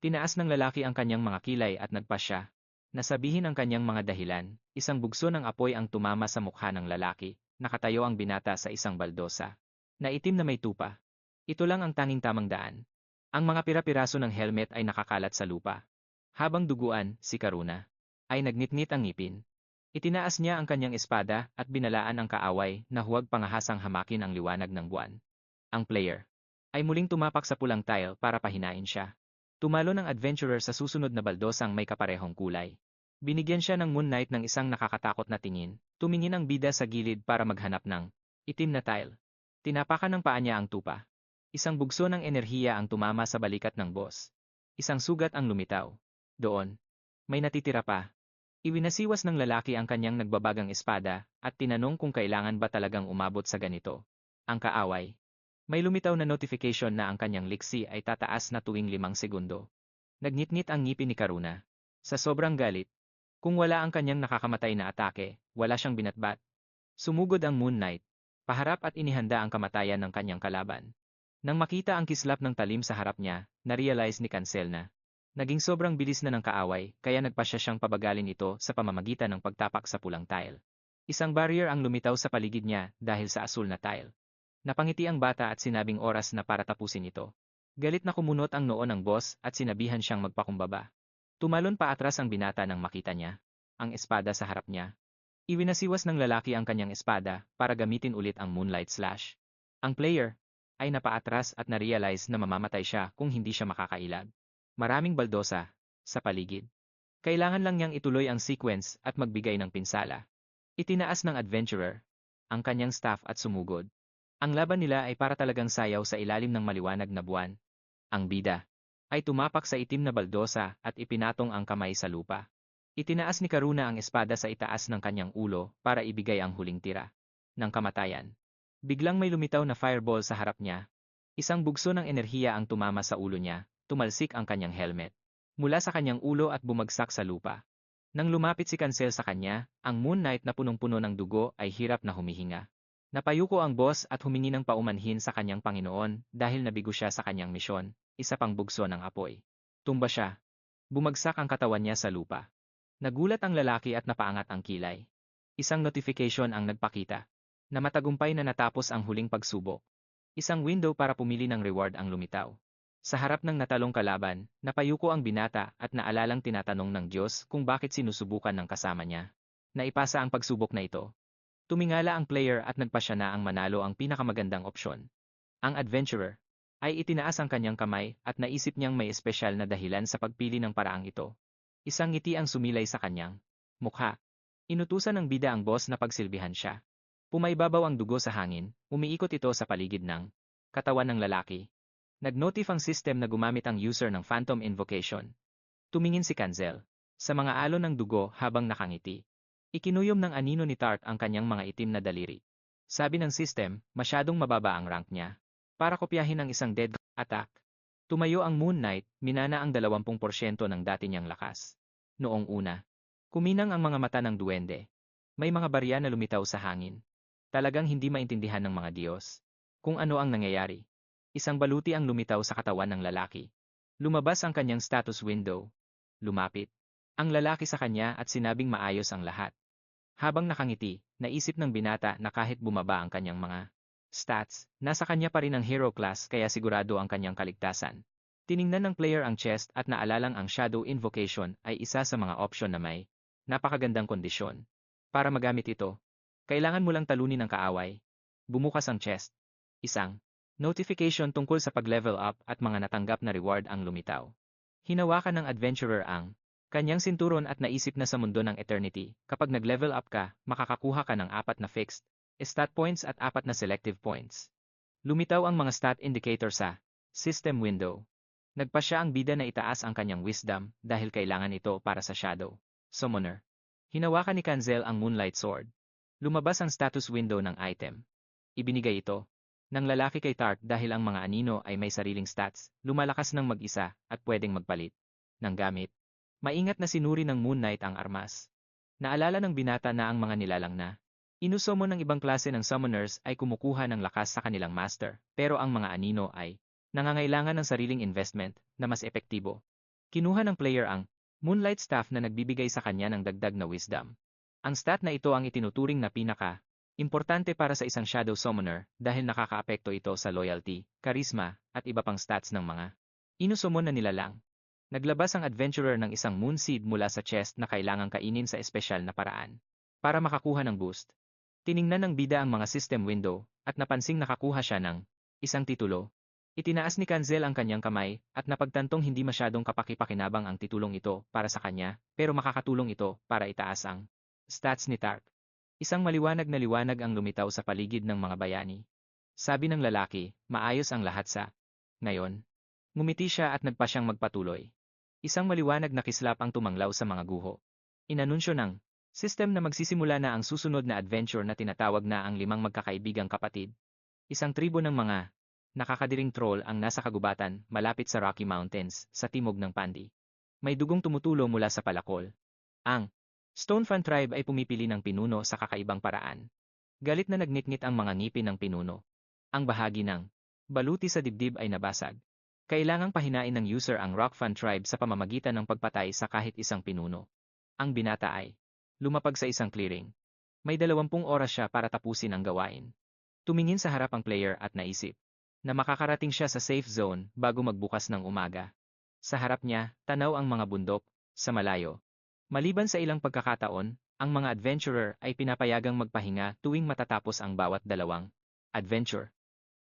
Tinaas ng lalaki ang kanyang mga kilay at nagpasya. Nasabihin ang kanyang mga dahilan, isang bugso ng apoy ang tumama sa mukha ng lalaki, nakatayo ang binata sa isang baldosa. Na itim na may tupa. Ito lang ang tanging tamang daan. Ang mga pira-piraso ng helmet ay nakakalat sa lupa. Habang duguan, si Karuna ay nagnitngit ang ngipin. Itinaas niya ang kanyang espada at binalaan ang kaaway na huwag pangahasang hamakin ang liwanag ng buwan. Ang player ay muling tumapak sa pulang tile para pahinain siya. Tumalo ng adventurer sa susunod na baldosang may kaparehong kulay. Binigyan siya ng Moon Knight ng isang nakakatakot na tingin. Tumingin ang bida sa gilid para maghanap ng itim na tile. Tinapakan ng paa niya ang tupa. Isang bugso ng enerhiya ang tumama sa balikat ng boss. Isang sugat ang lumitaw. Doon, may natitira pa. Iwinasiwas ng lalaki ang kanyang nagbabagang espada at tinanong kung kailangan ba talagang umabot sa ganito. Ang kaaway. May lumitaw na notification na ang kanyang liksi ay tataas na tuwing 5 segundo. Nagnitngit ang ngipin ni Karuna. Sa sobrang galit, kung wala ang kanyang nakakamatay na atake, wala siyang binatbat. Sumugod ang Moon Knight. Paharap at inihanda ang kamatayan ng kanyang kalaban. Nang makita ang kislap ng talim sa harap niya, na-realize ni Cancel na naging sobrang bilis na ng kaaway, kaya nagpasya siyang pabagalin ito sa pamamagitan ng pagtapak sa pulang tile. Isang barrier ang lumitaw sa paligid niya dahil sa asul na tile. Napangiti ang bata at sinabing oras na para tapusin ito. Galit na kumunot ang noo ng boss at sinabihan siyang magpakumbaba. Tumalon pa atras ang binata nang makita niya ang espada sa harap niya. Iwinasiwas ng lalaki ang kanyang espada para gamitin ulit ang Moonlight Slash. Ang player ay napaatras at na-realize na mamamatay siya kung hindi siya makakailag. Maraming baldosa sa paligid. Kailangan lang niyang ituloy ang sequence at magbigay ng pinsala. Itinaas ng adventurer ang kanyang staff at sumugod. Ang laban nila ay para talagang sayaw sa ilalim ng maliwanag na buwan. Ang bida ay tumapak sa itim na baldosa at ipinatong ang kamay sa lupa. Itinaas ni Karuna ang espada sa itaas ng kanyang ulo para ibigay ang huling tira ng kamatayan. Biglang may lumitaw na fireball sa harap niya. Isang bugso ng enerhiya ang tumama sa ulo niya. Tumalsik ang kanyang helmet mula sa kanyang ulo at bumagsak sa lupa. Nang lumapit si Cancel sa kanya, ang Moon Knight na punong-puno ng dugo ay hirap na humihinga. Napayuko ang boss at humingi ng paumanhin sa kanyang Panginoon dahil nabigo siya sa kanyang misyon, isa pang bugso ng apoy. Tumba siya. Bumagsak ang katawan niya sa lupa. Nagulat ang lalaki at napaangat ang kilay. Isang notification ang nagpakita na matagumpay na natapos ang huling pagsubok. Isang window para pumili ng reward ang lumitaw. Sa harap ng natalong kalaban, napayuko ang binata at naalalang tinatanong ng Diyos kung bakit sinusubukan ng kasama niya. Naipasa ang pagsubok na ito. Tumingala ang player at nagpasya na ang manalo ang pinakamagandang opsyon. Ang adventurer ay itinaas ang kanyang kamay at naisip niyang may espesyal na dahilan sa pagpili ng paraang ito. Isang ngiti ang sumilay sa kanyang mukha. Inutusan ng bida ang boss na pagsilbihan siya. Pumaibabaw ang dugo sa hangin, umiikot ito sa paligid ng katawan ng lalaki. Nag-notif ang system na gumamit ang user ng Phantom Invocation. Tumingin si Kanzel sa mga alon ng dugo habang nakangiti. Ikinuyom ng anino ni Tart ang kanyang mga itim na daliri. Sabi ng system, masyadong mababa ang rank niya. Para kopyahin ang isang dead attack. Tumayo ang Moon Knight, minana ang 20% ng dati niyang lakas. Noong una, kuminang ang mga mata ng duwende. May mga barya na lumitaw sa hangin. Talagang hindi maintindihan ng mga Diyos kung ano ang nangyayari. Isang baluti ang lumitaw sa katawan ng lalaki. Lumabas ang kanyang status window. Lumapit ang lalaki sa kanya at sinabing maayos ang lahat. Habang nakangiti, naisip ng binata na kahit bumaba ang kanyang mga stats, nasa kanya pa rin ang hero class kaya sigurado ang kanyang kaligtasan. Tiningnan ng player ang chest at naalalang ang Shadow Invocation ay isa sa mga option na may napakagandang kondisyon. Para magamit ito, kailangan mo lang talunin ang kaaway. Bumukas ang chest. Isang notification tungkol sa pag-level up at mga natanggap na reward ang lumitaw. Hinawakan ng adventurer ang kanyang sinturon at naisip na sa mundo ng eternity, kapag nag-level up ka, makakakuha ka ng 4 na fixed stat points at 4 na selective points. Lumitaw ang mga stat indicator sa system window. Nagpa siya ang bida na itaas ang kanyang wisdom dahil kailangan ito para sa shadow summoner. Hinawakan ni Kanzel ang Moonlight Sword. Lumabas ang status window ng item. Ibinigay ito ng lalaki kay Tart dahil ang mga anino ay may sariling stats, lumalakas ng mag-isa at pwedeng magpalit ng gamit. Maingat na sinuri ng Moon Knight ang armas. Naalala ng binata na ang mga nilalang na inusomo ng ibang klase ng summoners ay kumukuha ng lakas sa kanilang master, pero ang mga anino ay nangangailangan ng sariling investment na mas epektibo. Kinuha ng player ang Moonlight Staff na nagbibigay sa kanya ng dagdag na wisdom. Ang stat na ito ang itinuturing na pinaka-importante para sa isang shadow summoner dahil nakakaapekto ito sa loyalty, charisma, at iba pang stats ng mga inusomo na nilalang. Naglabas ang adventurer ng isang moon seed mula sa chest na kailangang kainin sa espesyal na paraan. Para makakuha ng boost. Tiningnan ng bida ang mga system window at napansing nakakuha siya ng isang titulo. Itinaas ni Kanzel ang kanyang kamay at napagtantong hindi masyadong kapakipakinabang ang titulong ito para sa kanya pero makakatulong ito para itaas ang stats ni Tart. Isang maliwanag na liwanag ang lumitaw sa paligid ng mga bayani. Sabi ng lalaki, maayos ang lahat sa ngayon. Ngumiti siya at nagpa siyang magpatuloy. Isang maliwanag na kislap ang tumanglaw sa mga guho. Inanunsyo ng system na magsisimula na ang susunod na adventure na tinatawag na ang 5 magkakaibigang kapatid. Isang tribo ng mga nakakadiring troll ang nasa kagubatan malapit sa Rocky Mountains sa timog ng Pandi. May dugong tumutulo mula sa palakol. Ang Stonefan tribe ay pumipili ng pinuno sa kakaibang paraan. Galit na nagnitngit ang mga ngipin ng pinuno. Ang bahagi ng baluti sa dibdib ay nabasag. Kailangang pahinain ng user ang Rockfan tribe sa pamamagitan ng pagpatay sa kahit isang pinuno. Ang binata ay lumapag sa isang clearing. May 20 oras siya para tapusin ang gawain. Tumingin sa harap ang player at naisip na makakarating siya sa safe zone bago magbukas ng umaga. Sa harap niya, tanaw ang mga bundok, sa malayo. Maliban sa ilang pagkakataon, ang mga adventurer ay pinapayagang magpahinga tuwing matatapos ang bawat dalawang adventure.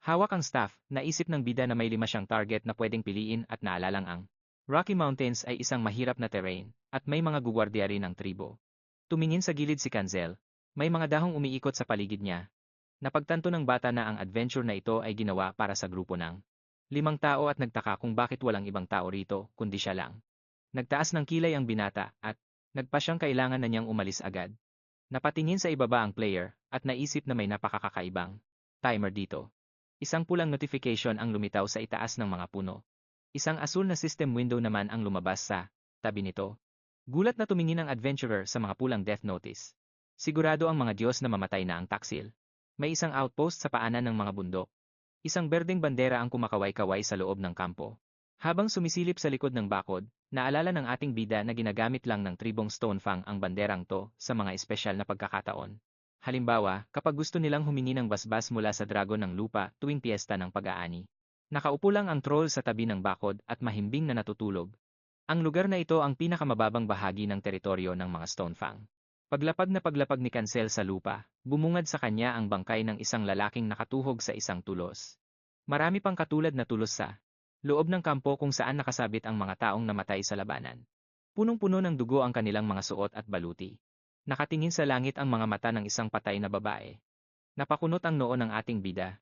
Hawak ang staff, naisip ng bida na may 5 siyang target na pwedeng piliin at naalalang ang Rocky Mountains ay isang mahirap na terrain at may mga gugwardiya rin ang tribo. Tumingin sa gilid si Kanzel, may mga dahong umiikot sa paligid niya. Napagtanto ng bata na ang adventure na ito ay ginawa para sa grupo ng 5 tao at nagtaka kung bakit walang ibang tao rito kundi siya lang. Nagtaas ng kilay ang binata at nagpa siyang kailangan na niyang umalis agad. Napatingin sa ibaba ang player at naisip na may napakakakaibang timer dito. Isang pulang notification ang lumitaw sa itaas ng mga puno. Isang asul na system window naman ang lumabas sa tabi nito. Gulat na tumingin ang adventurer sa mga pulang death notice. Sigurado ang mga Diyos na mamatay na ang taksil. May isang outpost sa paanan ng mga bundok. Isang berdeng bandera ang kumakaway-kaway sa loob ng kampo. Habang sumisilip sa likod ng bakod, naalala ng ating bida na ginagamit lang ng tribong Stonefang ang banderang to sa mga espesyal na pagkakataon. Halimbawa, kapag gusto nilang humingi ng basbas mula sa dragon ng lupa tuwing piyesta ng pag-aani. Nakaupo lang ang troll sa tabi ng bakod at mahimbing na natutulog. Ang lugar na ito ang pinakamababang bahagi ng teritoryo ng mga Stonefang. Paglapag ni Cancel sa lupa, bumungad sa kanya ang bangkay ng isang lalaking nakatuhog sa isang tulos. Marami pang katulad na tulos sa loob ng kampo kung saan nakasabit ang mga taong namatay sa labanan. Punong-puno ng dugo ang kanilang mga suot at baluti. Nakatingin sa langit ang mga mata ng isang patay na babae. Napakunot ang noo ng ating bida.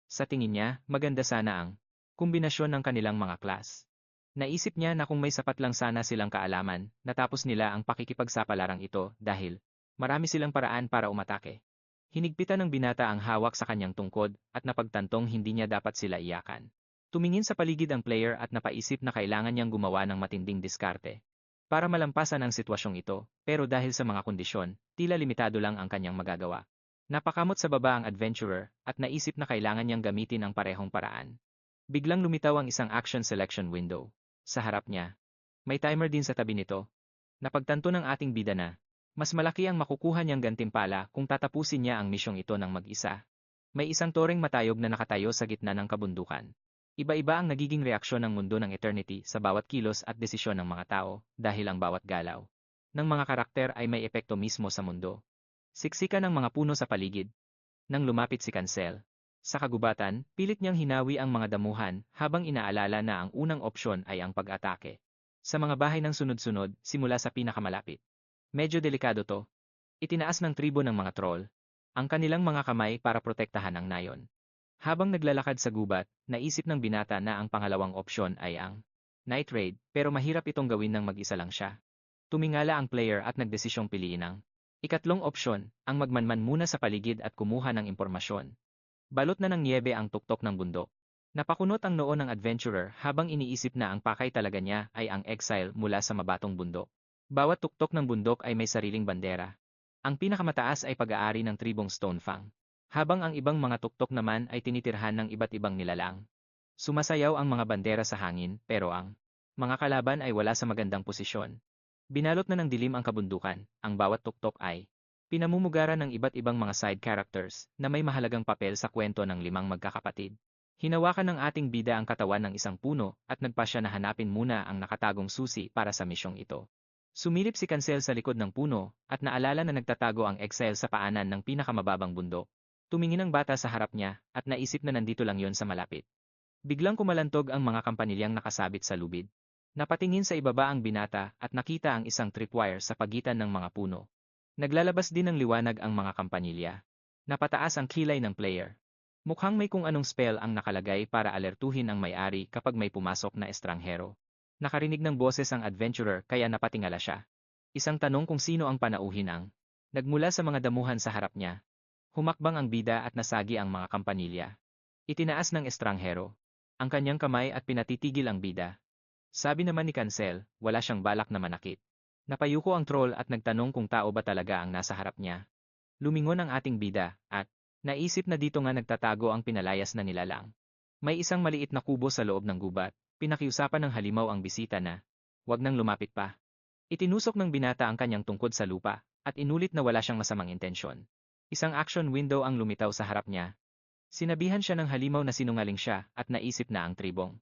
Sa tingin niya, maganda sana ang kombinasyon ng kanilang mga klas. Naisip niya na kung may sapat lang sana silang kaalaman, natapos nila ang pakikipagsapalaran ito dahil marami silang paraan para umatake. Hinigpitan ng binata ang hawak sa kanyang tungkod at napagtantong hindi niya dapat sila iyakan. Tumingin sa paligid ang player at napaisip na kailangan niyang gumawa ng matinding diskarte para malampasan ang sitwasyong ito, pero dahil sa mga kondisyon, tila limitado lang ang kanyang magagawa. Napakamot sa baba ang adventurer at naisip na kailangan niyang gamitin ang parehong paraan. Biglang lumitaw ang isang action selection window. Sa harap niya. May timer din sa tabi nito. Napagtanto ng ating bida na mas malaki ang makukuha niyang gantimpala kung tatapusin niya ang misyong ito ng mag-isa. May isang toreng matayog na nakatayo sa gitna ng kabundukan. Iba-iba ang nagiging reaksyon ng mundo ng Eternity sa bawat kilos at desisyon ng mga tao dahil ang bawat galaw ng mga karakter ay may epekto mismo sa mundo. Siksikan ng mga puno sa paligid. Nang lumapit si Cancel. Sa kagubatan, pilit niyang hinawi ang mga damuhan habang inaalala na ang unang opsyon ay ang pag-atake. Sa mga bahay ng sunod-sunod, simula sa pinakamalapit. Medyo delikado to. Itinaas ng tribo ng mga troll ang kanilang mga kamay para protektahan ang nayon. Habang naglalakad sa gubat, naisip ng binata na ang pangalawang opsyon ay ang night raid, pero mahirap itong gawin ng mag-isa lang siya. Tumingala ang player at nagdesisyong piliin ang ikatlong opsyon, ang magmanman muna sa paligid at kumuha ng impormasyon. Balot na ng niyebe ang tuktok ng bundok. Napakunot ang noo ng adventurer habang iniisip na ang pakay talaga niya ay ang exile mula sa mabatong bundok. Bawat tuktok ng bundok ay may sariling bandera. Ang pinakamataas ay pag-aari ng tribong Stonefang, habang ang ibang mga tuktok naman ay tinitirhan ng iba't ibang nilalang. Sumasayaw ang mga bandera sa hangin, pero ang mga kalaban ay wala sa magandang posisyon. Binalot na ng dilim ang kabundukan, ang bawat tuktok ay pinamumugaran ng iba't ibang mga side characters na may mahalagang papel sa kwento ng limang magkakapatid. Hinawakan ng ating bida ang katawan ng isang puno at nagpasya na hanapin muna ang nakatagong susi para sa misyong ito. Sumilip si Cancel sa likod ng puno at naalala na nagtatago ang exile sa paanan ng pinakamababang bundok. Tumingin ang bata sa harap niya at naisip na nandito lang yon sa malapit. Biglang kumalantog ang mga kampanilyang nakasabit sa lubid. Napatingin sa ibaba ang binata at nakita ang isang tripwire sa pagitan ng mga puno. Naglalabas din ng liwanag ang mga kampanilya. Napataas ang kilay ng player. Mukhang may kung anong spell ang nakalagay para alertuhin ang may-ari kapag may pumasok na estranghero. Nakarinig ng boses ang adventurer kaya napatingala siya. Isang tanong kung sino ang panauhin ang nagmula sa mga damuhan sa harap niya. Humakbang ang bida at nasagi ang mga kampanilya. Itinaas ng estranghero ang kanyang kamay at pinatitigil ang bida. Sabi naman ni Cancel, wala siyang balak na manakit. Napayuko ang troll at nagtanong kung tao ba talaga ang nasa harap niya. Lumingon ang ating bida, at naisip na dito nga nagtatago ang pinalayas na nilalang. May isang maliit na kubo sa loob ng gubat, pinakiusapan ng halimaw ang bisita na, wag nang lumapit pa. Itinusok ng binata ang kanyang tungkod sa lupa, at inulit na wala siyang masamang intensyon. Isang action window ang lumitaw sa harap niya. Sinabihan siya ng halimaw na sinungaling siya, at naisip na ang tribong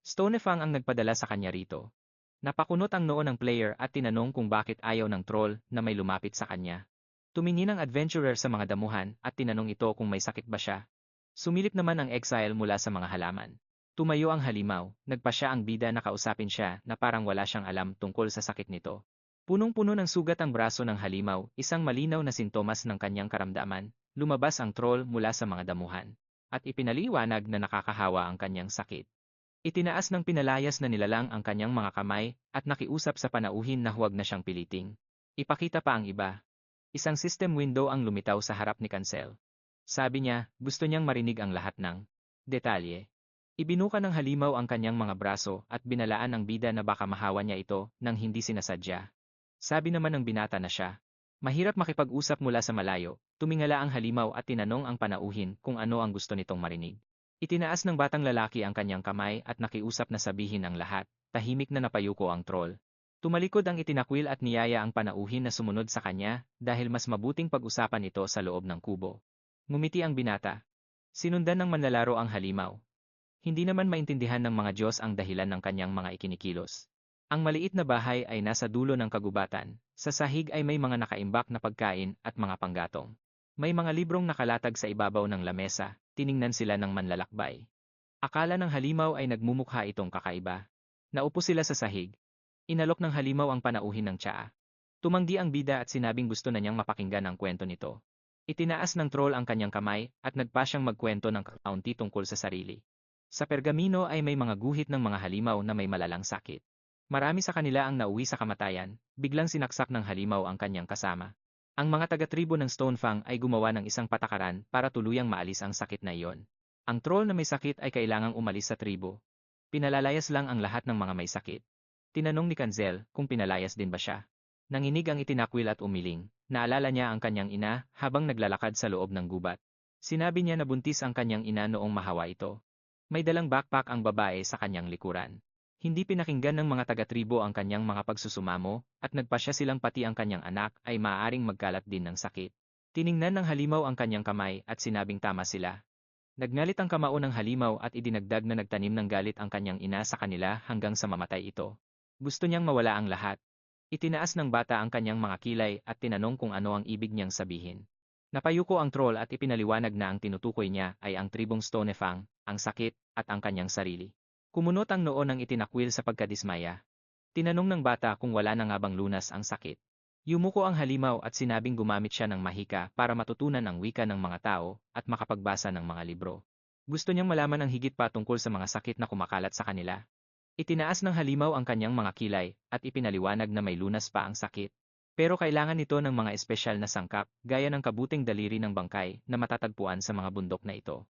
Stonefang ang nagpadala sa kanya rito. Napakunot ang noo ng player at tinanong kung bakit ayaw ng troll na may lumapit sa kanya. Tumingin ang adventurer sa mga damuhan at tinanong ito kung may sakit ba siya. Sumilip naman ang exile mula sa mga halaman. Tumayo ang halimaw, nagpasya ang bida na kausapin siya na parang wala siyang alam tungkol sa sakit nito. Punong-puno ng sugat ang braso ng halimaw, isang malinaw na sintomas ng kanyang karamdaman. Lumabas ang troll mula sa mga damuhan. At ipinaliwanag na nakakahawa ang kanyang sakit. Itinaas ng pinalayas na nilalang ang kanyang mga kamay at nakiusap sa panauhin na huwag na siyang piliting. Ipakita pa ang iba. Isang system window ang lumitaw sa harap ni Cancel. Sabi niya, gusto niyang marinig ang lahat ng detalye. Ibinuka ng halimaw ang kanyang mga braso at binalaan ang bida na baka mahawa niya ito nang hindi sinasadya. Sabi naman ng binata na siya Mahirap makipag-usap mula sa malayo, tumingala ang halimaw at tinanong ang panauhin kung ano ang gusto nitong marinig. Itinaas ng batang lalaki ang kanyang kamay at nakiusap na sabihin ang lahat, tahimik na napayuko ang troll. Tumalikod ang itinakwil at niyaya ang panauhin na sumunod sa kanya dahil mas mabuting pag-usapan ito sa loob ng kubo. Ngumiti ang binata. Sinundan ng manlalaro ang halimaw. Hindi naman maintindihan ng mga Diyos ang dahilan ng kanyang mga ikinikilos. Ang maliit na bahay ay nasa dulo ng kagubatan. Sa sahig ay may mga nakaimbak na pagkain at mga panggatong. May mga librong nakalatag sa ibabaw ng lamesa, tiningnan sila ng manlalakbay. Akala ng halimaw ay nagmumukha itong kakaiba. Naupo sila sa sahig. Inalok ng halimaw ang panauhin ng tsaa. Tumanggi ang bida at sinabing gusto na niyang mapakinggan ang kwento nito. Itinaas ng troll ang kanyang kamay at nagpa siyang magkwento ng kaunti tungkol sa sarili. Sa pergamino ay may mga guhit ng mga halimaw na may malalang sakit. Marami sa kanila ang nauwi sa kamatayan, biglang sinaksak ng halimaw ang kanyang kasama. Ang mga taga-tribo ng Stonefang ay gumawa ng isang patakaran para tuluyang maalis ang sakit na iyon. Ang troll na may sakit ay kailangang umalis sa tribo. Pinalalayas lang ang lahat ng mga may sakit. Tinanong ni Kanzel kung pinalayas din ba siya. Nanginig ang itinakwil at umiling. Naalala niya ang kanyang ina habang naglalakad sa loob ng gubat. Sinabi niya na buntis ang kanyang ina noong mahawa ito. May dalang backpack ang babae sa kanyang likuran. Hindi pinakinggan ng mga taga-tribo ang kanyang mga pagsusumamo at nagpasya silang pati ang kanyang anak ay maaaring magkalat din ng sakit. Tiningnan ng halimaw ang kanyang kamay at sinabing tama sila. Nagngalit ang kamao ng halimaw at idinagdag na nagtanim ng galit ang kanyang ina sa kanila hanggang sa mamatay ito. Gusto niyang mawala ang lahat. Itinaas ng bata ang kanyang mga kilay at tinanong kung ano ang ibig niyang sabihin. Napayuko ang troll at ipinaliwanag na ang tinutukoy niya ay ang tribong Stonefang, ang sakit, at ang kanyang sarili. Kumunot ang noo ng itinakwil sa pagkadismaya. Tinanong ng bata kung wala na nga bang lunas ang sakit. Yumuko ang halimaw at sinabing gumamit siya ng mahika para matutunan ang wika ng mga tao at makapagbasa ng mga libro. Gusto niyang malaman ang higit pa tungkol sa mga sakit na kumakalat sa kanila. Itinaas ng halimaw ang kanyang mga kilay at ipinaliwanag na may lunas pa ang sakit. Pero kailangan nito ng mga espesyal na sangkap gaya ng kabuting daliri ng bangkay na matatagpuan sa mga bundok na ito.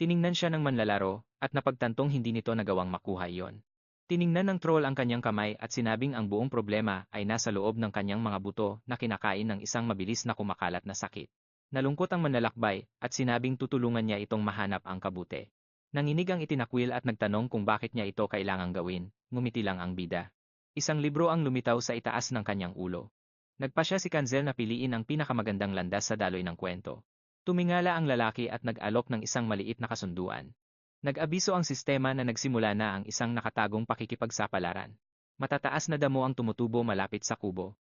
Tiningnan siya ng manlalaro at napagtantong hindi nito nagawang makuha iyon. Tiningnan ng troll ang kanyang kamay at sinabing ang buong problema ay nasa loob ng kanyang mga buto na kinakain ng isang mabilis na kumakalat na sakit. Nalungkot ang manlalakbay at sinabing tutulungan niya itong mahanap ang kabuti. Nanginig ang itinakwil at nagtanong kung bakit niya ito kailangang gawin, ngumiti lang ang bida. Isang libro ang lumitaw sa itaas ng kanyang ulo. Nagpasya si Kanzel na piliin ang pinakamagandang landas sa daloy ng kwento. Tumingala ang lalaki at nag-alok ng isang maliit na kasunduan. Nag-abiso ang sistema na nagsimula na ang isang nakatagong pakikipagsapalaran. Matataas na damo ang tumutubo malapit sa kubo.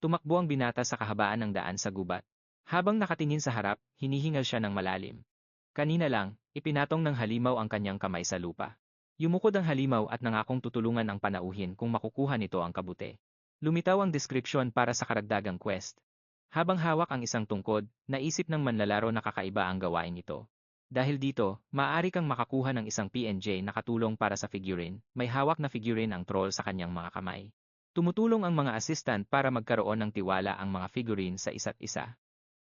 Tumakbo ang binata sa kahabaan ng daan sa gubat. Habang nakatingin sa harap, hinihingal siya ng malalim. Kanina lang, ipinatong ng halimaw ang kanyang kamay sa lupa. Yumukod ang halimaw at nangakong tutulungan ang panauhin kung makukuha nito ang kabuti. Lumitaw ang description para sa karagdagang quest. Habang hawak ang isang tungkod, naisip ng manlalaro na kakaiba ang gawain ito. Dahil dito, maaari kang makakuha ng isang PNJ na katulong para sa figurine, may hawak na figurine ang troll sa kanyang mga kamay. Tumutulong ang mga assistant para magkaroon ng tiwala ang mga figurine sa isa't isa.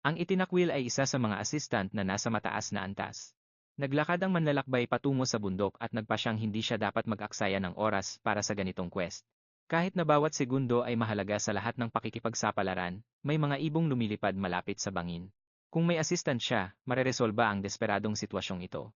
Ang itinakwil ay isa sa mga assistant na nasa mataas na antas. Naglakad ang manlalakbay patungo sa bundok at nagpasyang hindi siya dapat mag-aksaya ng oras para sa ganitong quest. Kahit na bawat segundo ay mahalaga sa lahat ng pakikipagsapalaran, may mga ibong lumilipad malapit sa bangin. Kung may assistant siya, mareresolba ang desperadong sitwasyong ito.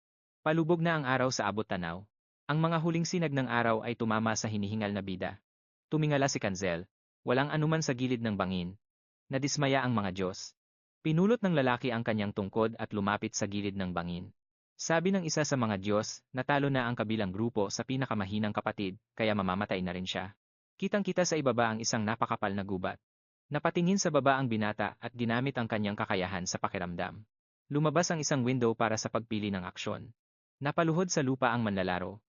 Palubog na ang araw sa abot-tanaw. Ang mga huling sinag ng araw ay tumama sa hinihingal na bida. Tumingala si Kanzel. Walang anuman sa gilid ng bangin. Nadismaya ang mga Diyos. Pinulot ng lalaki ang kanyang tungkod at lumapit sa gilid ng bangin. Sabi ng isa sa mga Diyos, natalo na ang kabilang grupo sa pinakamahinang kapatid, kaya mamamatay na rin siya. Kitang-kita sa ibaba ang isang napakapal na gubat. Napatingin sa baba ang binata at ginamit ang kanyang kakayahan sa pakiramdam. Lumabas ang isang window para sa pagpili ng aksyon. Napaluhod sa lupa ang manlalaro.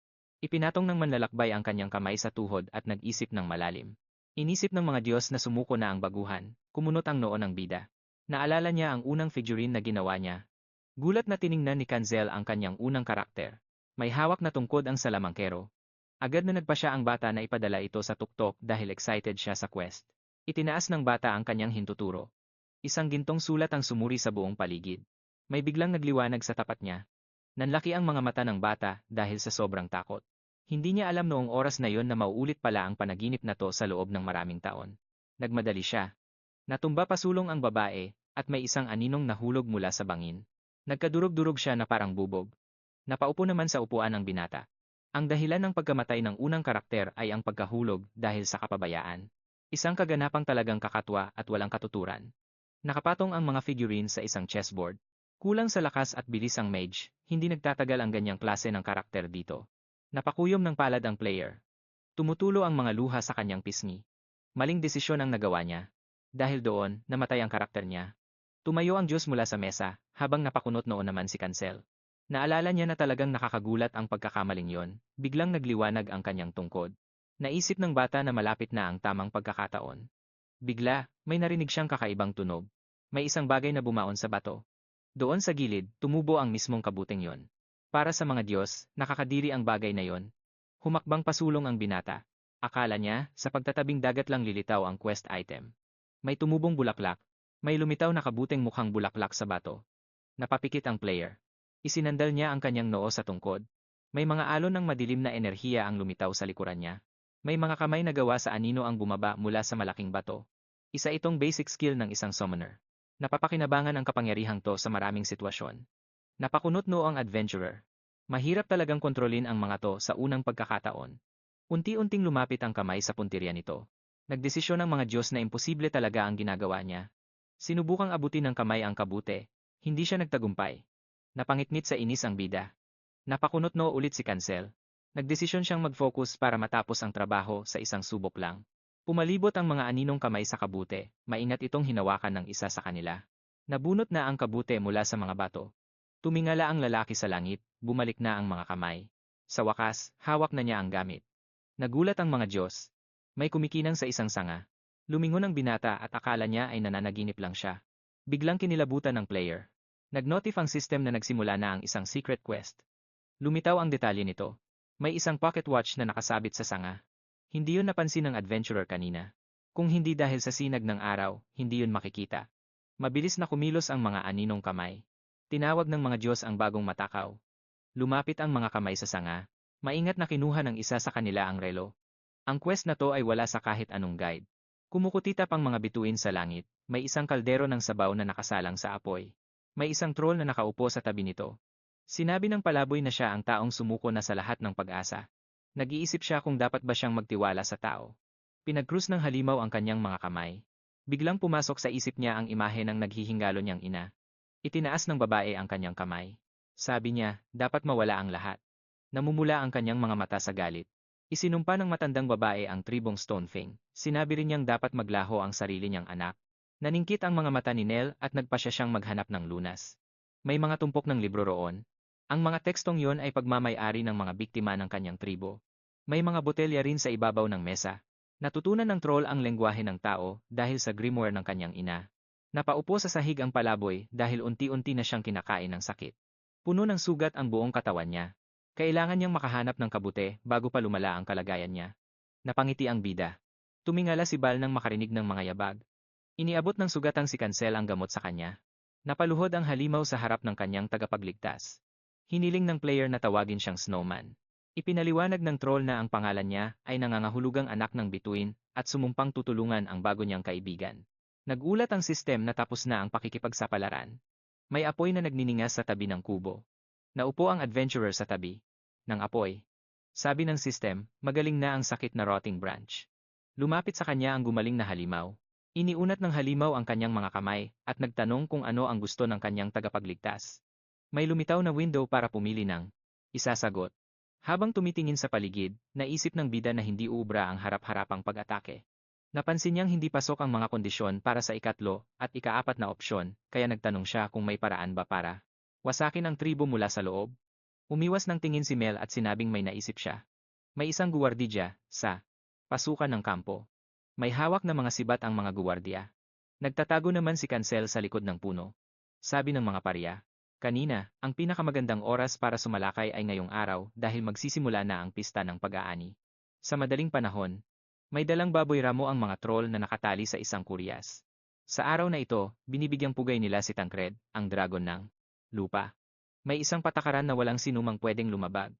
Ipinatong ng manlalakbay ang kanyang kamay sa tuhod at nag-isip ng malalim. Inisip ng mga Diyos na sumuko na ang baguhan, kumunot ang noo ng bida. Naalala niya ang unang figurine na ginawa niya. Gulat na tiningnan ni Kanzel ang kanyang unang karakter. May hawak na tungkod ang salamangkero. Agad na nagpa siya ang bata na ipadala ito sa tuktok dahil excited siya sa quest. Itinaas ng bata ang kanyang hintuturo. Isang gintong sulat ang sumuri sa buong paligid. May biglang nagliwanag sa tapat niya. Nanlaki ang mga mata ng bata dahil sa sobrang takot. Hindi niya alam noong oras na yon na mauulit pala ang panaginip na to sa loob ng maraming taon. Nagmadali siya. Natumba pasulong ang babae, at may isang aninong nahulog mula sa bangin. Nagkadurog-durog siya na parang bubog. Napaupo naman sa upuan ang binata. Ang dahilan ng pagkamatay ng unang karakter ay ang pagkahulog dahil sa kapabayaan. Isang kaganapang talagang kakatwa at walang katuturan. Nakapatong ang mga figurine sa isang chessboard. Kulang sa lakas at bilis ang mage, hindi nagtatagal ang ganyang klase ng karakter dito. Napakuyom ng palad ang player. Tumutulo ang mga luha sa kanyang pisngi. Maling desisyon ang nagawa niya. Dahil doon, namatay ang karakter niya. Tumayo ang Diyos mula sa mesa, habang napakunot noon naman si Cancel. Naalala niya na talagang nakakagulat ang pagkakamaling yon, biglang nagliwanag ang kanyang tungkod. Naisip ng bata na malapit na ang tamang pagkakataon. Bigla, may narinig siyang kakaibang tunog. May isang bagay na bumaon sa bato. Doon sa gilid, tumubo ang mismong kabuting yon. Para sa mga Diyos, nakakadiri ang bagay na yon. Humakbang pasulong ang binata. Akala niya, sa pagtatabing dagat lang lilitaw ang quest item. May tumubong bulaklak. May lumitaw na kabuting mukhang bulaklak sa bato. Napapikit ang player. Isinandal niya ang kanyang noo sa tungkod. May mga alon ng madilim na enerhiya ang lumitaw sa likuran niya. May mga kamay na gawa sa anino ang bumaba mula sa malaking bato. Isa itong basic skill ng isang summoner. Napapakinabangan ang kapangyarihang to sa maraming sitwasyon. Napakunot noo ang adventurer. Mahirap talagang kontrolin ang mga to sa unang pagkakataon. Unti-unting lumapit ang kamay sa puntirya nito. Nagdesisyon ng mga Diyos na imposible talaga ang ginagawa niya. Sinubukang abutin ng kamay ang kabute. Hindi siya nagtagumpay. Napangitnit sa inis ang bida. Napakunot noo ulit si Cancel. Nagdesisyon siyang mag-focus para matapos ang trabaho sa isang subok lang. Pumalibot ang mga aninong kamay sa kabute, maingat itong hinawakan ng isa sa kanila. Nabunot na ang kabute mula sa mga bato. Tumingala ang lalaki sa langit, bumalik na ang mga kamay. Sa wakas, hawak na niya ang gamit. Nagulat ang mga Diyos. May kumikinang sa isang sanga. Lumingon ang binata at akala niya ay nananaginip lang siya. Biglang kinilabutan ng player. Nag-notif ang system na nagsimula na ang isang secret quest. Lumitaw ang detalye nito. May isang pocket watch na nakasabit sa sanga. Hindi yun napansin ng adventurer kanina. Kung hindi dahil sa sinag ng araw, hindi yun makikita. Mabilis na kumilos ang mga aninong kamay. Tinawag ng mga Diyos ang bagong matakaw. Lumapit ang mga kamay sa sanga. Maingat na kinuha ng isa sa kanila ang relo. Ang quest na to ay wala sa kahit anong guide. Kumukutitap ang mga bituin sa langit. May isang kaldero ng sabaw na nakasalang sa apoy. May isang troll na nakaupo sa tabi nito. Sinabi ng palaboy na siya ang taong sumuko na sa lahat ng pag-asa. Nag-iisip siya kung dapat ba siyang magtiwala sa tao. Pinagkrus ng halimaw ang kanyang mga kamay. Biglang pumasok sa isip niya ang imahe ng naghihingalo niyang ina. Itinaas ng babae ang kanyang kamay. Sabi niya, dapat mawala ang lahat. Namumula ang kanyang mga mata sa galit. Isinumpa ng matandang babae ang tribong Stonefang. Sinabi rin niyang dapat maglaho ang sarili niyang anak. Naningkit ang mga mata ni Nell at nagpasya siyang maghanap ng lunas. May mga tumpok ng libro roon. Ang mga tekstong yon ay pagmamay-ari ng mga biktima ng kanyang tribo. May mga botelya rin sa ibabaw ng mesa. Natutunan ng troll ang lengguwahe ng tao dahil sa grimoire ng kanyang ina. Napaupo sa sahig ang palaboy dahil unti-unti na siyang kinakain ng sakit. Puno ng sugat ang buong katawan niya. Kailangan niyang makahanap ng kabute bago pa lumala ang kalagayan niya. Napangiti ang bida. Tumingala si Bal nang makarinig ng mga yabag. Iniabot ng sugatang si Cancel ang gamot sa kanya. Napaluhod ang halimaw sa harap ng kanyang tagapagligtas. Hiniling ng player na tawagin siyang Snowman. Ipinaliwanag ng troll na ang pangalan niya ay nangangahulugang anak ng bituin at sumumpang tutulungan ang bago niyang kaibigan. Nagulat ang sistem na tapos na ang pakikipagsapalaran. May apoy na nagniningas sa tabi ng kubo. Naupo ang adventurer sa tabi ng apoy. Sabi ng sistem, magaling na ang sakit na rotting branch. Lumapit sa kanya ang gumaling na halimaw. Iniunat ng halimaw ang kanyang mga kamay at nagtanong kung ano ang gusto ng kanyang tagapagligtas. May lumitaw na window para pumili ng isasagot. Habang tumitingin sa paligid, naisip ng bida na hindi uubra ang harap-harapang pag-atake. Napansin niyang hindi pasok ang mga kondisyon para sa ikatlo at ikaapat na opsyon, kaya nagtanong siya kung may paraan ba para wasakin ang tribo mula sa loob. Umiwas ng tingin si Mel at sinabing may naisip siya. May isang guwardidya sa pasukan ng kampo. May hawak na mga sibat ang mga guwardiya. Nagtatago naman si Cancel sa likod ng puno. Sabi ng mga parya, kanina, ang pinakamagandang oras para sumalakay ay ngayong araw dahil magsisimula na ang pista ng pag-aani. Sa madaling panahon, may dalang baboy ramo ang mga troll na nakatali sa isang kuryas. Sa araw na ito, binibigyang pugay nila si Tancred, ang dragon ng lupa. May isang patakaran na walang sinumang pwedeng lumabag.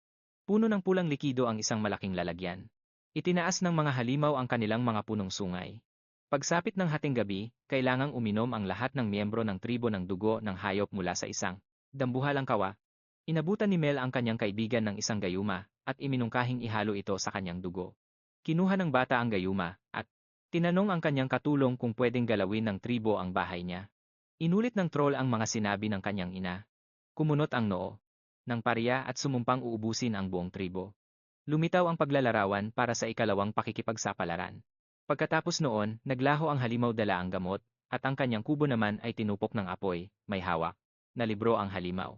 Puno ng pulang likido ang isang malaking lalagyan. Itinaas ng mga halimaw ang kanilang mga punong sungay. Pagsapit ng hating gabi, kailangang uminom ang lahat ng miyembro ng tribo ng dugo ng hayop mula sa isang dambuhalang kawa. Inabutan ni Mel ang kanyang kaibigan ng isang gayuma at iminungkahing ihalo ito sa kanyang dugo. Kinuha ng bata ang gayuma at tinanong ang kanyang katulong kung pwedeng galawin ng tribo ang bahay niya. Inulit ng troll ang mga sinabi ng kanyang ina. Kumunot ang noo ng pariya at sumumpang uubusin ang buong tribo. Lumitaw ang paglalarawan para sa ikalawang pakikipagsapalaran. Pagkatapos noon, naglaho ang halimaw dala ang gamot, at ang kanyang kubo naman ay tinupok ng apoy, may hawak na libro ang halimaw.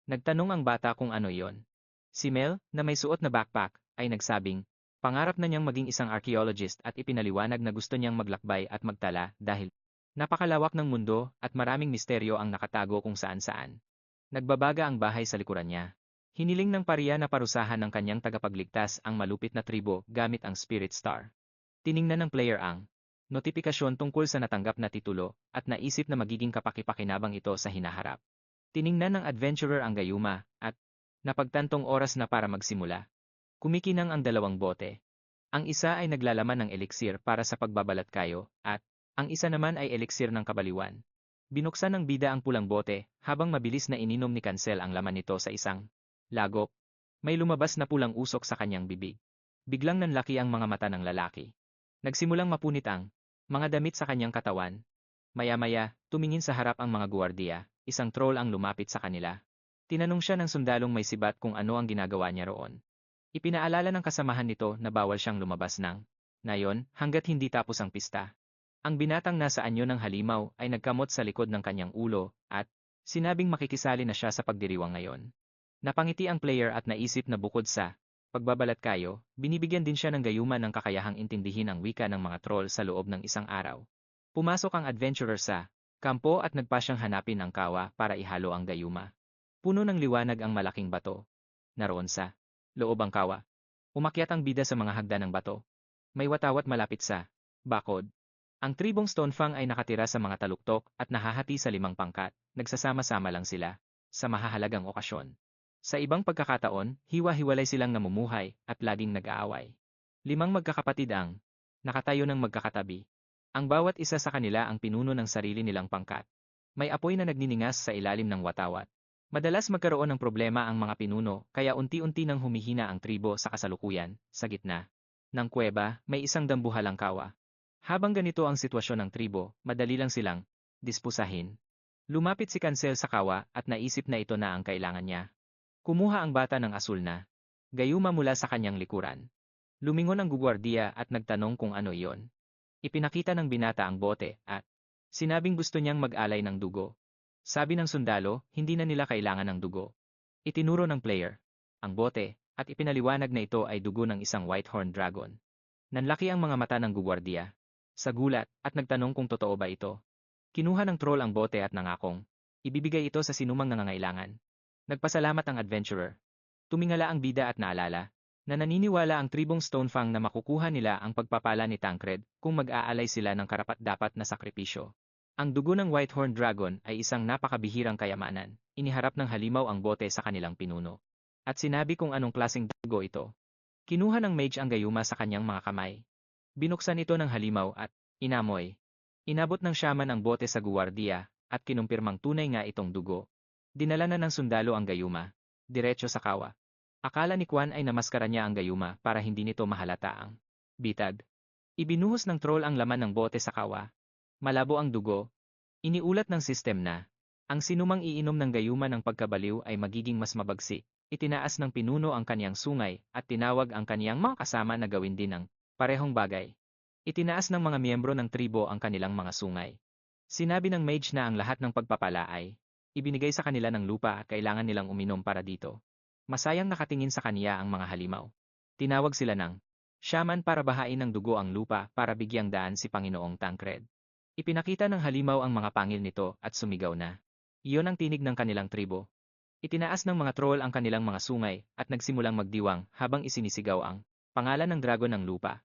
Nagtanong ang bata kung ano iyon. Si Mel, na may suot na backpack, ay nagsabing, pangarap na niyang maging isang archaeologist at ipinaliwanag na gusto niyang maglakbay at magtala dahil napakalawak ng mundo at maraming misteryo ang nakatago kung saan-saan. Nagbabaga ang bahay sa likuran niya. Hiniling ng pariya na parusahan ng kanyang tagapagligtas ang malupit na tribo gamit ang Spirit Star. Tiningnan ng player ang notifikasyon tungkol sa natanggap na titulo at naisip na magiging kapaki-pakinabang ito sa hinaharap. Tiningnan ng adventurer ang gayuma at napagtantong oras na para magsimula. Kumikinang ang dalawang bote. Ang isa ay naglalaman ng elixir para sa pagbabalat kayo at ang isa naman ay elixir ng kabaliwan. Binuksan ng bida ang pulang bote habang mabilis na ininom ni Cancel ang laman nito sa isang lagop. May lumabas na pulang usok sa kanyang bibig. Biglang nanlaki ang mga mata ng lalaki. Nagsimulang mapunit ang mga damit sa kanyang katawan. Maya-maya, tumingin sa harap ang mga guwardiya, isang troll ang lumapit sa kanila. Tinanong siya ng sundalong may sibat kung ano ang ginagawa niya roon. Ipinaalala ng kasamahan nito na bawal siyang lumabas ng nayon hanggat hindi tapos ang pista. Ang binatang nasa anyo ng halimaw ay nagkamot sa likod ng kanyang ulo at sinabing makikisali na siya sa pagdiriwang ngayon. Napangiti ang player at naisip na bukod sa pagbabalat kayo, binibigyan din siya ng gayuma ng kakayahang intindihin ang wika ng mga troll sa loob ng isang araw. Pumasok ang adventurer sa kampo at nagpa siyang hanapin ang kawa para ihalo ang gayuma. Puno ng liwanag ang malaking bato. Naroon sa loob ang kawa. Umakyat ang bida sa mga hagdan ng bato. May watawat malapit sa bakod. Ang tribong Stonefang ay nakatira sa mga taluktok at nahahati sa 5 pangkat, nagsasama-sama lang sila sa mahahalagang okasyon. Sa ibang pagkakataon, hiwa-hiwalay silang namumuhay at laging nag-aaway. 5 magkakapatid ang nakatayo ng magkakatabi. Ang bawat isa sa kanila ang pinuno ng sarili nilang pangkat. May apoy na nagniningas sa ilalim ng watawat. Madalas magkaroon ng problema ang mga pinuno kaya unti-unti nang humihina ang tribo sa kasalukuyan, sa gitna ng kuweba, may isang dambuhalang kawa. Habang ganito ang sitwasyon ng tribo, madali lang silang dispusahin. Lumapit si Cancel sa kawa at naisip na ito na ang kailangan niya. Kumuha ang bata ng asul na gayuma mula sa kanyang likuran. Lumingon ang gugwardiya at nagtanong kung ano iyon. Ipinakita ng binata ang bote at sinabing gusto niyang mag-alay ng dugo. Sabi ng sundalo, hindi na nila kailangan ng dugo. Itinuro ng player ang bote at ipinaliwanag na ito ay dugo ng isang whitehorn dragon. Nanlaki ang mga mata ng gugwardiya sa gulat at nagtanong kung totoo ba ito. Kinuha ng troll ang bote at nangakong ibibigay ito sa sinumang nangangailangan. Nagpasalamat ang adventurer. Tumingala ang bida at naalala na naniniwala ang tribong Stonefang na makukuha nila ang pagpapala ni Tancred kung mag-aalay sila ng karapat-dapat na sakripisyo. Ang dugo ng Whitehorn Dragon ay isang napakabihirang kayamanan. Iniharap ng halimaw ang bote sa kanilang pinuno. At sinabi kung anong klaseng dugo ito. Kinuha ng mage ang gayuma sa kanyang mga kamay. Binuksan ito ng halimaw at inamoy. Inabot ng shaman ang bote sa guwardiya at kinumpirmang tunay nga itong dugo. Dinala na ng sundalo ang gayuma, diretso sa kawa. Akala ni Kwan ay namaskara niya ang gayuma para hindi nito mahalata ang bitag. Ibinuhos ng troll ang laman ng bote sa kawa. Malabo ang dugo. Iniulat ng sistem na ang sinumang iinom ng gayuma ng pagkabaliw ay magiging mas mabagsik. Itinaas ng pinuno ang kaniyang sungay at tinawag ang kaniyang mga kasama na gawin din ang parehong bagay. Itinaas ng mga miyembro ng tribo ang kanilang mga sungay. Sinabi ng mage na ang lahat ng pagpapala ay ibinigay sa kanila ng lupa at kailangan nilang uminom para dito. Masayang nakatingin sa kaniya ang mga halimaw. Tinawag sila ng shaman para bahain ng dugo ang lupa para bigyang daan si Panginoong Tancred. Ipinakita ng halimaw ang mga pangil nito at sumigaw na. Iyon ang tinig ng kanilang tribo. Itinaas ng mga troll ang kanilang mga sungay at nagsimulang magdiwang habang isinisigaw ang pangalan ng dragon ng lupa.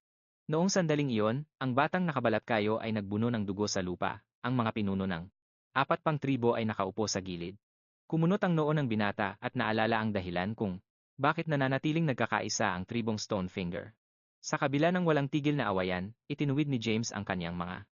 Noong sandaling iyon, ang batang nakabalat kayo ay nagbuno ng dugo sa lupa, ang mga pinuno ng 4 pang tribo ay nakaupo sa gilid. Kumunot ang noo ng binata at naalala ang dahilan kung bakit nananatiling nagkakaisa ang tribong Stonefinger. Sa kabila ng walang tigil na awayan, itinuwid ni James ang kanyang mga